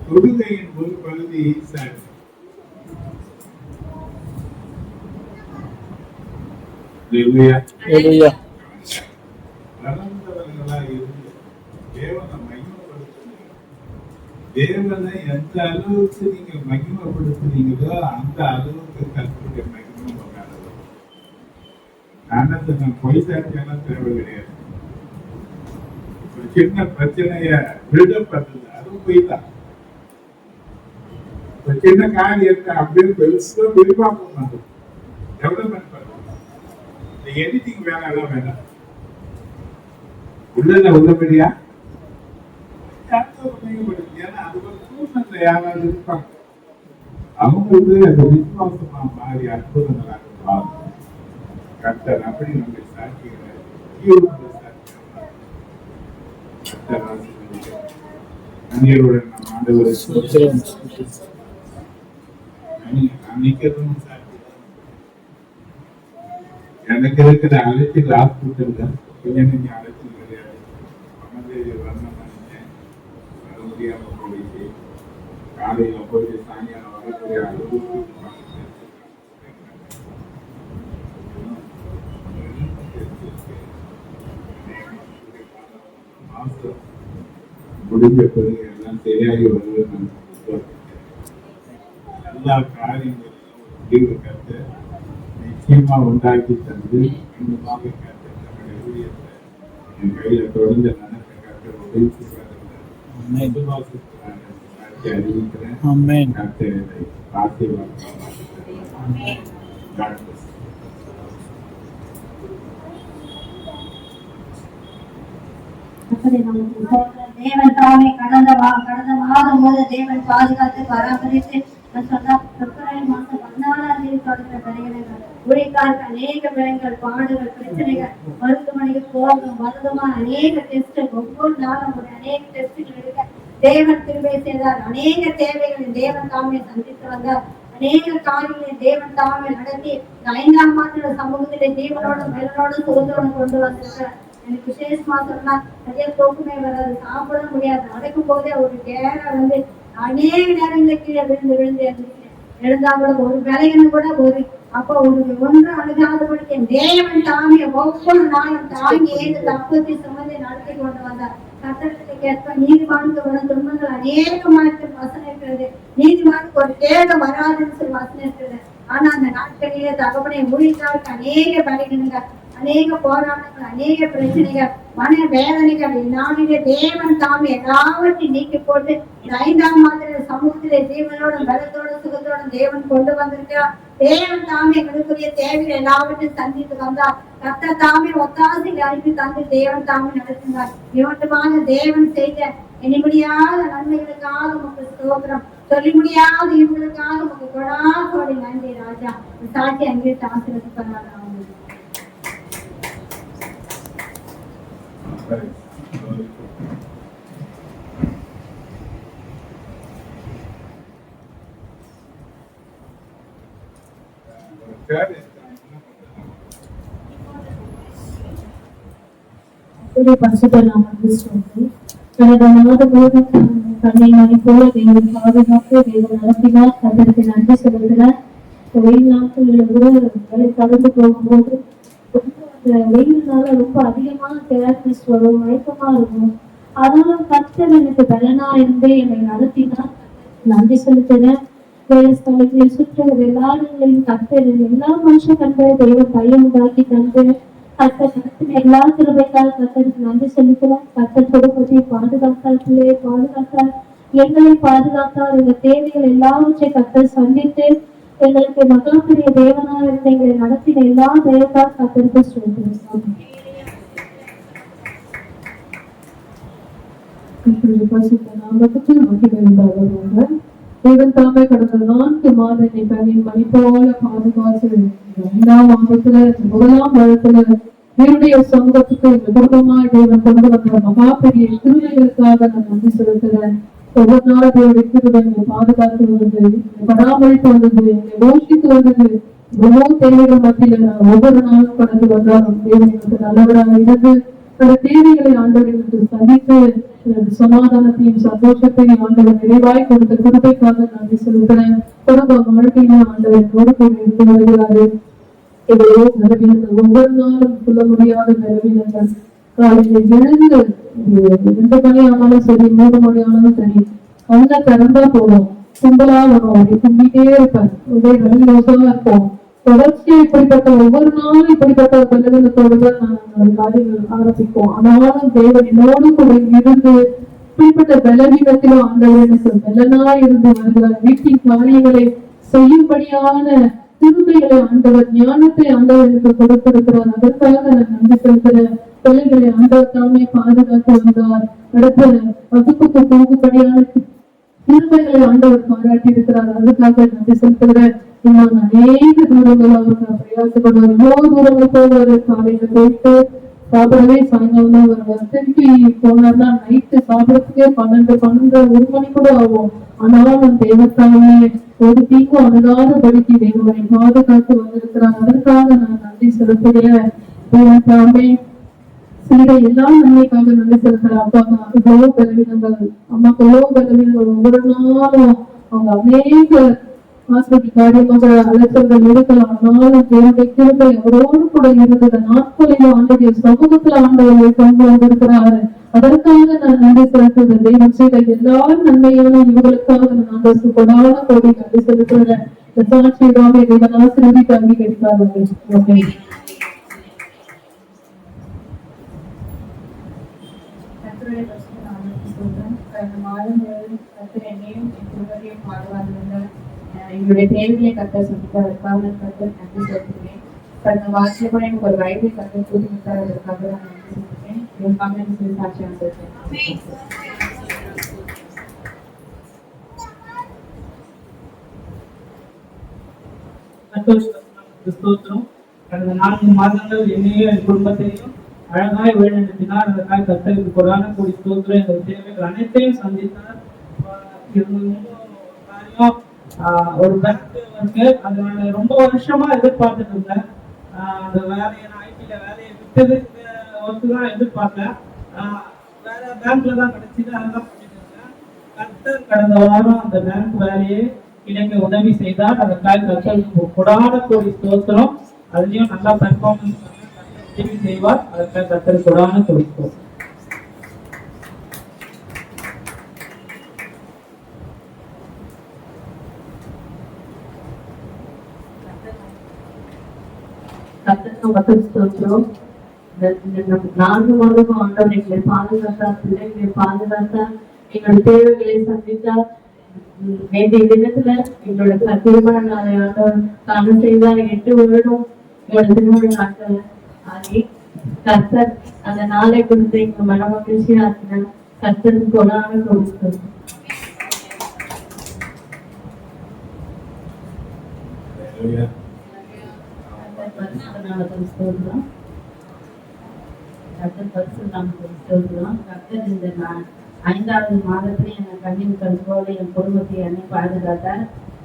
தொழுகையின் ஒரு பகுதியை சாட்சி. வளர்ந்தவர்களா இருந்து தேவனை மகிமைப்படுத்துறீங்க. தேவனை எந்த அளவுக்கு நீங்க மகிமைப்படுத்துறீங்களோ அந்த அளவுக்கு கர்த்தருடைய மகிமை உண்டானது. நான் பொய் சாட்சியெல்லாம் தேவை கிடையாது. ஒரு சின்ன பிரச்சனைய பில்டப் பண்றது அதுவும் பொய் தான். ஒரு சின்ன காரியத்தை அப்படியே பெருசா விரிவாக்கம் பண்றது, டெவலப்மெண்ட் பண்றது, எடிட்டிங் வேலைலாம் வேண்டாம். உள்ளத உள்ளபடியா ஏன்னா அது ஒரு சூழ்நிலை யாராவது இருப்பாங்க. அவங்களுக்கு அந்த விசுவாசமா மாறி அற்புதங்களாக கர்த்தர் அப்படி நம்முடைய சாட்சிகளை அந்நியருடன் நம் ஆண்டவரை நிக்கிறதும் சாட்சி. எனக்கு இருக்கிற அழைச்சில் ஹாஸ்பிட்டல்ல நீங்க அழைச்சல் கிடையாது. வரணும் வர முடியாம போயிடுச்சு. காலையில போய் சாயங்காலம் வரக்கூடிய அளவுக்கு மாசம் முடிஞ்ச பிறகு எல்லாம் சரியாகி வருவது நான் விசுவாசிக்கிறேன். எல்லா காரியங்களிலும் முடிவு கருத்து நிச்சயமா உண்டாக்கி தந்து மீண்டுமாக கருத்து நம்முடைய ஊழியத்தை என் கையில தொடர்ந்து நடத்த கருத்து உதவி செய்வார்கள் அறிவிக்கிறேன். கருத்தை ஆசீர்வாதம். தேவன் தாமே கடந்த மாதம் போது தேவன் பாதுகாத்து பராமரித்து பிப்ரவரி மாசம் 14ஆம் தேதி தொடங்கின பிள்ளைகள் ஊழியக்காரர்கள் அநேக பிள்ளைகள் பாடுகள் பிரச்சனைகள் மருத்துவமனைக்கு போகும் வரதுமா அநேக டெஸ்ட் ஒவ்வொரு நாளும் ஒரு அநேக டெஸ்டுகள் இருக்க தேவன் திரும்பி செய்தார். அநேக தேவைகளை தேவன் தாமே சந்தித்து வந்தார். அநேக காரியங்களை தேவன் தாமே நடத்தி 5ஆம் மாதத்துல சமூகத்திலே ஜீவனோட மேலோட சுகத்தோட கொண்டு வந்திருக்கிறார். எனக்கு விசேஷமா சொன்னா நிறைய தூக்கமே வராது, சாப்பிட முடியாது. நடக்கும் போதே ஒரு வந்து அநேக நேரங்களில் கீழே விழுந்து எழுந்தாலும் ஒரு விலையன்னு கூட ஒரு அப்போ ஒன்று அணுகாதபடிக்கு தேவன் தாமிய ஒவ்வொரு நாளும் தாங்கி ஏந்து தப்பத்தை சுமந்து நடத்தி கொண்டு வந்தார். சட்டத்துக்கு ஏற்ப நீதிமானுக்கு வர துன்பங்கள் அநேகமாக வசனம் இருக்கிறது. நீதிமானுக்கு ஒரு கேடு வராதுன்னு சொல்லி வசனம் இருக்கிறது. ஆனா அந்த நாட்களிலே தகவனை ஊழியர்களுக்கு அநேக பலிகளுங்க, அநேக போராட்டங்கள், அநேக பிரச்சனைகள், மன வேதனைகள் நாளிலே தேவன் தாம் எல்லாவற்றையும் நீக்கி போட்டு 5ஆம் மாதத்துல சமூகத்திலே ஜீவனோட பலத்தோட சுகத்தோட தேவன் கொண்டு வந்திருக்கிறார். தேவன் தாமே எங்களுக்குரிய தேவையை எல்லாவற்றையும் சந்தித்து வந்தார். கர்த்தர் தாமே ஒத்தாசையை அனுப்பி தந்து தேவன் தாமே நடத்தினார். இவற்றுமாக தேவன் செய்த எண்ணி முடியாத நன்மைகளுக்காக உங்களுக்கு ஸ்தோத்திரம், சொல்லி முடியாத இவங்களுக்காக உங்களுக்கு கொடாதோடி நன்றி ராஜா. சாட்சி அங்கிட்டு ஆசீர்வதிப்பாராக. பரிசுத்த நாமத்தில் கடந்த மாதம் தன்னை மணிப்போல தேவன் பாதுகாப்பு தேவன் நடத்தினார். அதற்கு நன்றி செலுத்தினார். வெயில் நாட்களில் கூட வேலை கலந்து போகும்போது அந்த வெயில்னால ரொம்ப அதிகமான கேர்னஸ் வரும், மயக்கமா இருக்கும். ஆனாலும் கர்த்தர் எனக்கு பலனா இருந்து என்னை நடத்தினார். நன்றி செலுத்தினேன். வேலை ஸ்தலங்களில் சுற்றுவது எல்லாரையும் கர்த்தர் எல்லா மனுஷன் கண்களை தெய்வம் கையை உண்டாக்கி தந்து கர்த்தர் நடத்தின எல்லா கிருபைக்காக கர்த்தருக்கு நன்றி செலுத்தினார். கர்த்தர் குடும்பத்தை பாதுகாத்தார், பிள்ளையை பாதுகாத்தார், எங்களை பாதுகாத்தார். எங்கள் தேவைகள் எல்லாவற்றை கர்த்தர் சந்தித்து எங்களுக்கு மகா பெரிய தேவனாக இருந்த எங்களை நடத்தின எல்லா தேவத்தால் கர்த்தருக்கு சொல்கிறோம். தேவன் தாமே கடந்த 4 மாதத்தை பணியின் மணி போல பாதுகாத்து 5ஆம் மாதத்துல 1ஆம் வருடத்துல என்னுடைய சமூகத்துக்கு இந்த குடும்பமாய் தேவன் கொண்டு வந்த மகா பெரிய கிருபைகளுக்காக நான் நன்றி செலுத்துகிறேன். ஒவ்வொரு நாளும் தேவனுடைய கிருபை என்னை பாதுகாத்து வந்தது, பராமரித்து வந்தது, என்னை போஷித்து வந்தது. எவ்வளவு தேவைகள் மத்தியில நான் ஒவ்வொரு நாளும் கடந்து வந்தாலும் தேவன் எனக்கு நல்லவராக இருந்து அந்த தேவைகளை ஆண்டவர்களுக்கு சந்தித்து சமாதானத்தையும் சந்தோஷத்தையும் ஆண்டவர் நிறைவாய் கொடுத்த கிருபைக்காக நன்றி செலுத்துகிறேன். குடும்ப வாழ்க்கையில ஆண்டவர் என்னோடு கூட இருந்து வருகிறாரு. எவ்வளவோ பலவீனங்கள், ஒவ்வொரு நாளும் சொல்ல முடியாத பலவீனங்கள். காலையில எழுந்து 2 மணி ஆனாலும் சரி, 3 மணி ஆனாலும் சரி, கண்ணை திறந்தா போதும் கும்பலா வரும். அப்படி கும்பிட்டே இருப்பேன், ஒரே ரெண்டு இருப்போம். தொடர்ச்சியா இப்படிப்பட்ட ஒவ்வொரு நாளும் இப்படிப்பட்ட பலவீனத்தோடுதான் நான் காரியங்கள் ஆரம்பிப்போம். ஆனாலும் தேவன் என்னோடு கூட இருந்து இப்படிப்பட்ட பலவீனத்திலும் ஆண்டவர் எனக்கு பலனா இருந்து வருகிறார். வீட்டின் காரியங்களை செய்யும்படியான திருமைகளை ஆண்டவர், ஞானத்தை ஆண்டவர் எனக்கு கொடுத்திருக்கிறார். அதற்காக நான் நன்றி செலுத்துகிறேன். பிள்ளைகளை ஆண்டவர் தாமே பாதுகாத்து வந்தார். அடுத்த வகுப்புக்கு போகும்படியான திருமைகளை ஆண்டவர் பாராட்டி இருக்கிறார். அதுக்காக நன்றி செலுத்துகிறேன். இன்னும் அநேக தூரங்கள் அவருக்கு பிரயாசப்படுவார். எவ்வளவு தூரங்கள் போவாரு. காலையில போயிட்டு சாப்பிடவே சாயங்காலம் தான் வருவார். திருப்பி போனார்னா நைட்டு சாப்பிடறதுக்கே 12, 1 மணி கூட ஆகும். ஆனாலும் தேவத்தாமே ஒரு தீங்கும் அணுகாதபடிக்கு தேவனை பாதுகாத்து வந்திருக்கிறார். அதற்காக நான் நன்றி செலுத்துகிறேன். தேவத்தாமே செய்த எல்லா நன்மைக்காக நன்றி செலுத்துறேன். அப்பா எவ்வளவு பலவீனங்கள், அம்மாக்கு எவ்வளவு பலவீனங்கள். ஒவ்வொரு நாளும் அவங்க அநேக ஆஸ்பத்திரி காரியமாக அலைச்சல்கள் இருக்கலாம். ஆனாலும் தேவனுடைய கிருபை அவரோடு கூட இருந்தது. நாட்களிலும் ஆண்டுடைய சமூகத்துல ஆண்டவரை கொண்டு வந்திருக்கிறாரு. அதற்காக நான் நன்றி செலுத்துகிறேன். தேவன் செய்த எல்லா நன்மைகளும் இவர்களுக்காக நான் ஆண்டவருக்கு கொடான கோடி நன்றி செலுத்துகிறேன். இந்த சாட்சியிடாம தேவன் ஆசீர்வதித்து அங்கீகரிப்பார்கள். எங்களுடைய தேவையை கத்த சொல்லிட்டாருக்காக கத்த நன்றி சொல்லுகிறேன். கடந்த வாரத்துல கூட எனக்கு ஒரு வயதை கத்த கூட்டிவிட்டார். அதற்காக நான் நன்றி சொல்லுகிறேன். இதற்காக எனக்கு சாட்சியாக சொல்றேன். ஸ்தோத்திரம். கடந்த 4 மாதங்கள் என்னையும் என் குடும்பத்தையும் அழகாய் வழிநடத்தினார். அதற்காக கர்த்தருக்கு கொடான கோடி ஸ்தோத்திரம். எங்கள் தேவைகள் அனைத்தையும் சந்தித்தார். ஒரு பேங்க் இருக்கு, அது நான் ரொம்ப வருஷமா எதிர்பார்த்துட்டு இருந்தேன். அந்த வேலையை நான் ஐடில வேலையை விட்டது ஒர்க்குதான் எதிர்பார்த்தேன். வேற பேங்க்ல தான் கிடைச்சது. அதெல்லாம் பண்ணிட்டு இருந்தேன். கர்த்தர் கடந்த வாரம் அந்த பேங்க் வேலையை எனக்கு உதவி செய்தார். அதற்காக கர்த்தருக்கு கொடான கோடி ஸ்தோத்திரம். அதுலயும் நல்லா பெர்ஃபார்மன்ஸ் உதவி செய்வார். அதற்காக கர்த்தருக்கு கொடான கோடி ஸ்தோத்திரம். ஸ்தோத்திரம். 4 மாதமும் ஆண்டவர் எங்களை பாதுகாத்தார். பிள்ளைகளை பாதுகாத்தார். எங்களோட தேவைகளை சந்தித்தார். நேற்றைய தினத்துல எங்களோட திருமண நாளை ஆண்டவர் காண செய்தார். 8 வருடம் எங்களோட திருமண நாட்கள் ஆகி கர்த்தர் அந்த நாளை கொடுத்து எங்க மன மகிழ்ச்சியா இருக்கிற கர்த்தருக்கு கொடான கொடுத்தோம். இந்த 5வது மாதத்துல என் கண்ணின் கருவோட என் குடும்பத்தை என்னை பாதுகாத்தார்.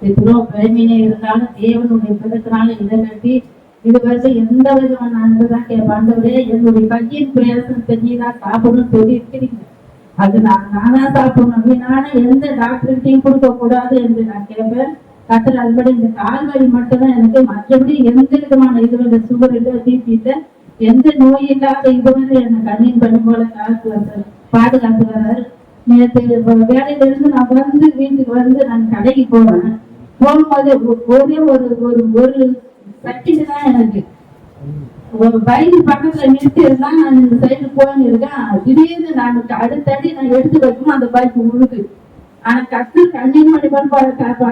இவ்வளவு பெருமையிலே இருந்தாலும் தேவனுடைய பிறத்தினால இதை கட்டி இதுவரை எந்த விதமான அன்புதான் கேட்பாண்டவரே, என்னுடைய கையின் பிரயாசத்தை நீதான் சாப்பிடணும்னு சொல்லி இருக்கிறீங்க. அது நானா சாப்பிடணும் அப்படின்னா எந்த டாக்டர்கிட்டையும் கொடுக்க கூடாது என்று நான் கேட்பேன். கத்தர் அதுபடி இந்த கால்வழி மட்டும்தான் எனக்கு, மற்றபடி எந்த விதமான இதுவரை சுகர் இல்லை, பிபி எந்த நோய் இல்லாத இதுவரை என்னை கண்ணின் பண்ணி போல பாதுகாத்து வர்றாரு. நேற்று வேலையில இருந்து நான் வந்து வீட்டுக்கு வந்து நான் கடைக்கு போறேன். போகும்போது ஒரே ஒரு செகண்ட் தான் எனக்கு பைக் பக்கத்துல நிறுத்தி இருந்தா நான் இந்த சைடு போயின்னு இருக்கேன். திடீர்னு நான் அடுத்தடி நான் எடுத்து வைக்கணும், அந்த பைக் முழுக்கு. ஆனா கத்தர் கண்ணீர் மணி பாதுகாத்து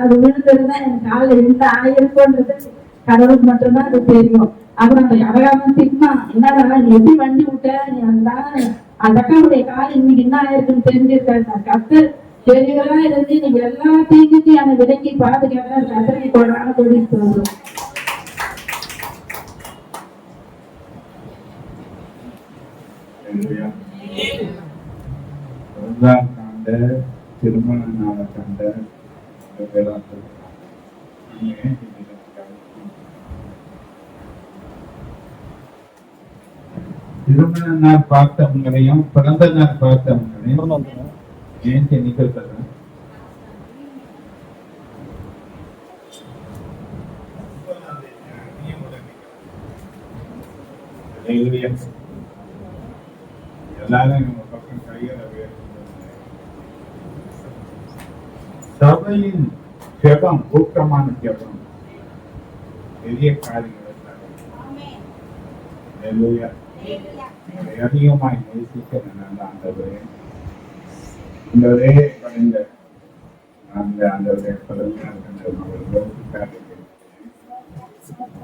அது விழுந்ததுதான் எனக்கு காலில் எந்த ஆயிருக்கோன்றது கடவுளுக்கு மட்டும்தான் அது தெரியும். அப்புறம் அந்த அழகாம திக்மா என்னடா நீ எப்படி வண்டி விட்ட, நீ அந்த அக்காவுடைய கால் இன்னைக்கு என்ன ஆயிருக்குன்னு தெரிஞ்சிருக்காரு. கத்தர் தெரியவா இருந்து நீங்க எல்லாத்தையும் அந்த விலைக்கு பாதுகாக்க கத்தரை போடுறாங்க தொழில் சொல்றோம். திருமண நாளை கண்ட திருமண நாள் பார்த்தவங்களையும் பிறந்த நாள் பார்த்தவங்களையும் ஏன் எண்ணிக்கல் தர்றேன். எல்லாரும் நம்ம பக்கம் கைகளை சபையின் ஜெபம், ஊக்கமான ஜெபம் பெரிய காரியங்களை அதிகமாய் நேசிக்க நல்ல ஆண்டவரே, ஆண்டவரே படைந்த ஆண்டவரே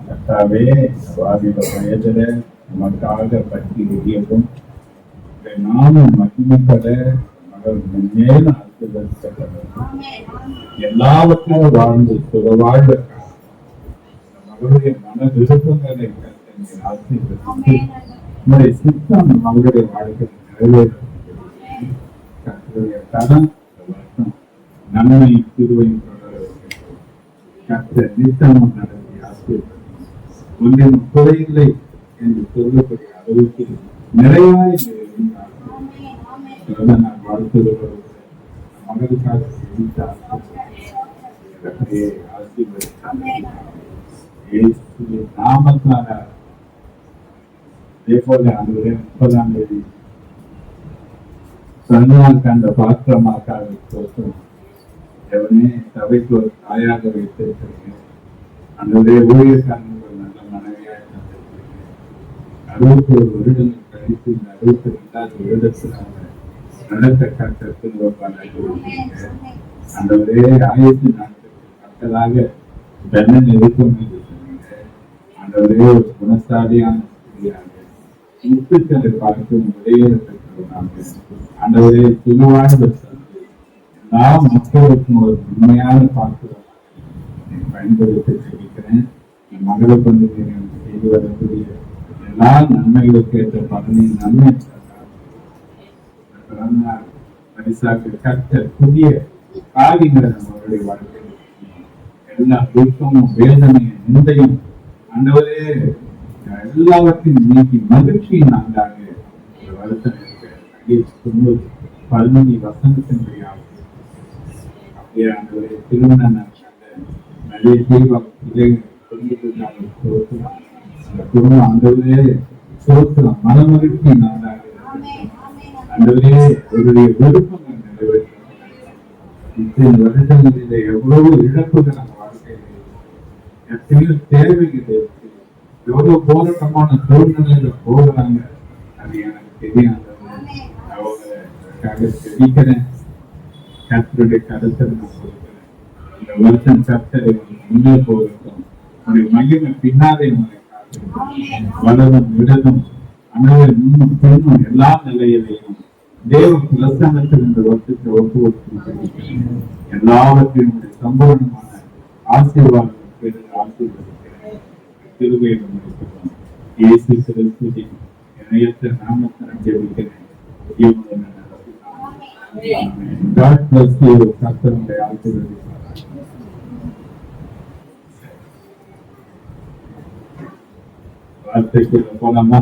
கர்த்தாவே, வாலிப வயதில நமக்காக பற்றி எரியவும் நாமும் மகிமைப்பட மகள் மேலும் எல்லாவற்றையும் வாழ்ந்து வாழ்ந்த மகளுடைய மன விருப்பங்களை உங்களுடைய சித்தம் மகளுடைய வாழ்க்கை நிறைவேற்ற தரம் நன்மை திருவையும் கற்ற நித்தமும் நடத்தி ஆசிரியர் ஒன்றின் குறையில்லை என்று சொல்லக்கூடிய அளவுக்கு நிறைவாய் நான் வாழ்த்துகிறோம். மகளுக்காக அப்படியே ஆசீர்வதித்தாங்க. இயேசுவின் நாமத்தினால அதே போல ஆண்டவரே 30ஆம் தேதி சொன்னாங்க அந்த பாத்திரமாக்காக தோற்றம் எவனே சபைக்கு ஒரு தாயாக வைத்திருக்கிறீங்க. ஆண்டவரே ஊழியக்காரனுக்கு ஒரு நல்ல மனைவியாக தந்திருக்கிறீங்க. 61 வருடங்கள் கழித்து இந்த 62வது வருடத்தில் அவங்க நடத்த கட்டத்தில் ஆண்டவரே 1000 நாட்களுக்கு மக்களாக தண்டனை இருக்கும் என்று சொன்னீங்க. ஆண்டவரே ஒரு குணசாலியான ஸ்திரியாக முத்துக்களை பார்க்கும் உடையை பெற்றவராக ஆண்டவரே திருவாழ்வு தந்து எல்லா மக்களுக்கும் ஒரு உண்மையான பாத்திரம் பயன்படுத்த தெரிவிக்கிறேன். என் மகளை கொண்டு செய்து வரக்கூடிய எல்லா நன்மைகளுக்கு ஏற்ற பலனை நன்மை பரிசாக்கு கற்ற புதிய காரியங்களை நம்மளுடைய வாழ்க்கையில் எல்லா துக்கமும் வேதனையும் நிந்தையும் ஆண்டவரே எல்லாவற்றையும் நீக்கி மகிழ்ச்சியின் நாளாக ஒரு வருத்தம் இருக்க 15 வசனத்தின்படியாகும். அப்படியே ஆண்டவரே திருமண நிறைய தீபம் அந்த குடும்பம் ஆண்டவரே சோத்திரம் மனமகிழ்ச்சி நாளாக ஆண்டவரே அவருடைய விருப்பங்கள் நிறைவேற்ற இத்தனை வருடங்களில் எவ்வளவு இழப்புகள் நம்ம வாழ்க்கையில் எத்தனையோ தேவைகள் இருக்கு. எவ்வளவு போராட்டமான சூழ்நிலையில போகிறாங்க அது எனக்கு தெரியாது. அவங்களுக்காக தெரிவிக்கிறேன். கர்த்தருடைய கருத்தை நான் கொடுக்கிறேன். இந்த வருஷம் கர்த்தரை முன்னே போகட்டும். உடைய மகிமை பின்னாலே உங்களை காத்திருக்கும். வலதும் இடதும் அனைவரும் இன்னும் பெண்ணும் எல்லா நிலையிலையும் தேவ பிரசன்னத்தில் இந்த வருஷத்தை ஒப்புக்கொடுத்து எல்லாவற்றையும் சம்பூர்ணமான ஆசீர்வாதம் பெற்று ஆசீர்வதிக்கிறேன். திருவையில் முடிக்கிறோம். இயேசு கிறிஸ்துவின் இணையற்ற நாமத்தினம் ஜெபிக்கிறேன். God bless you. கர்த்தருடைய ஆசீர்வதிப்பார். வார்த்தைக்குள்ள போலாமா?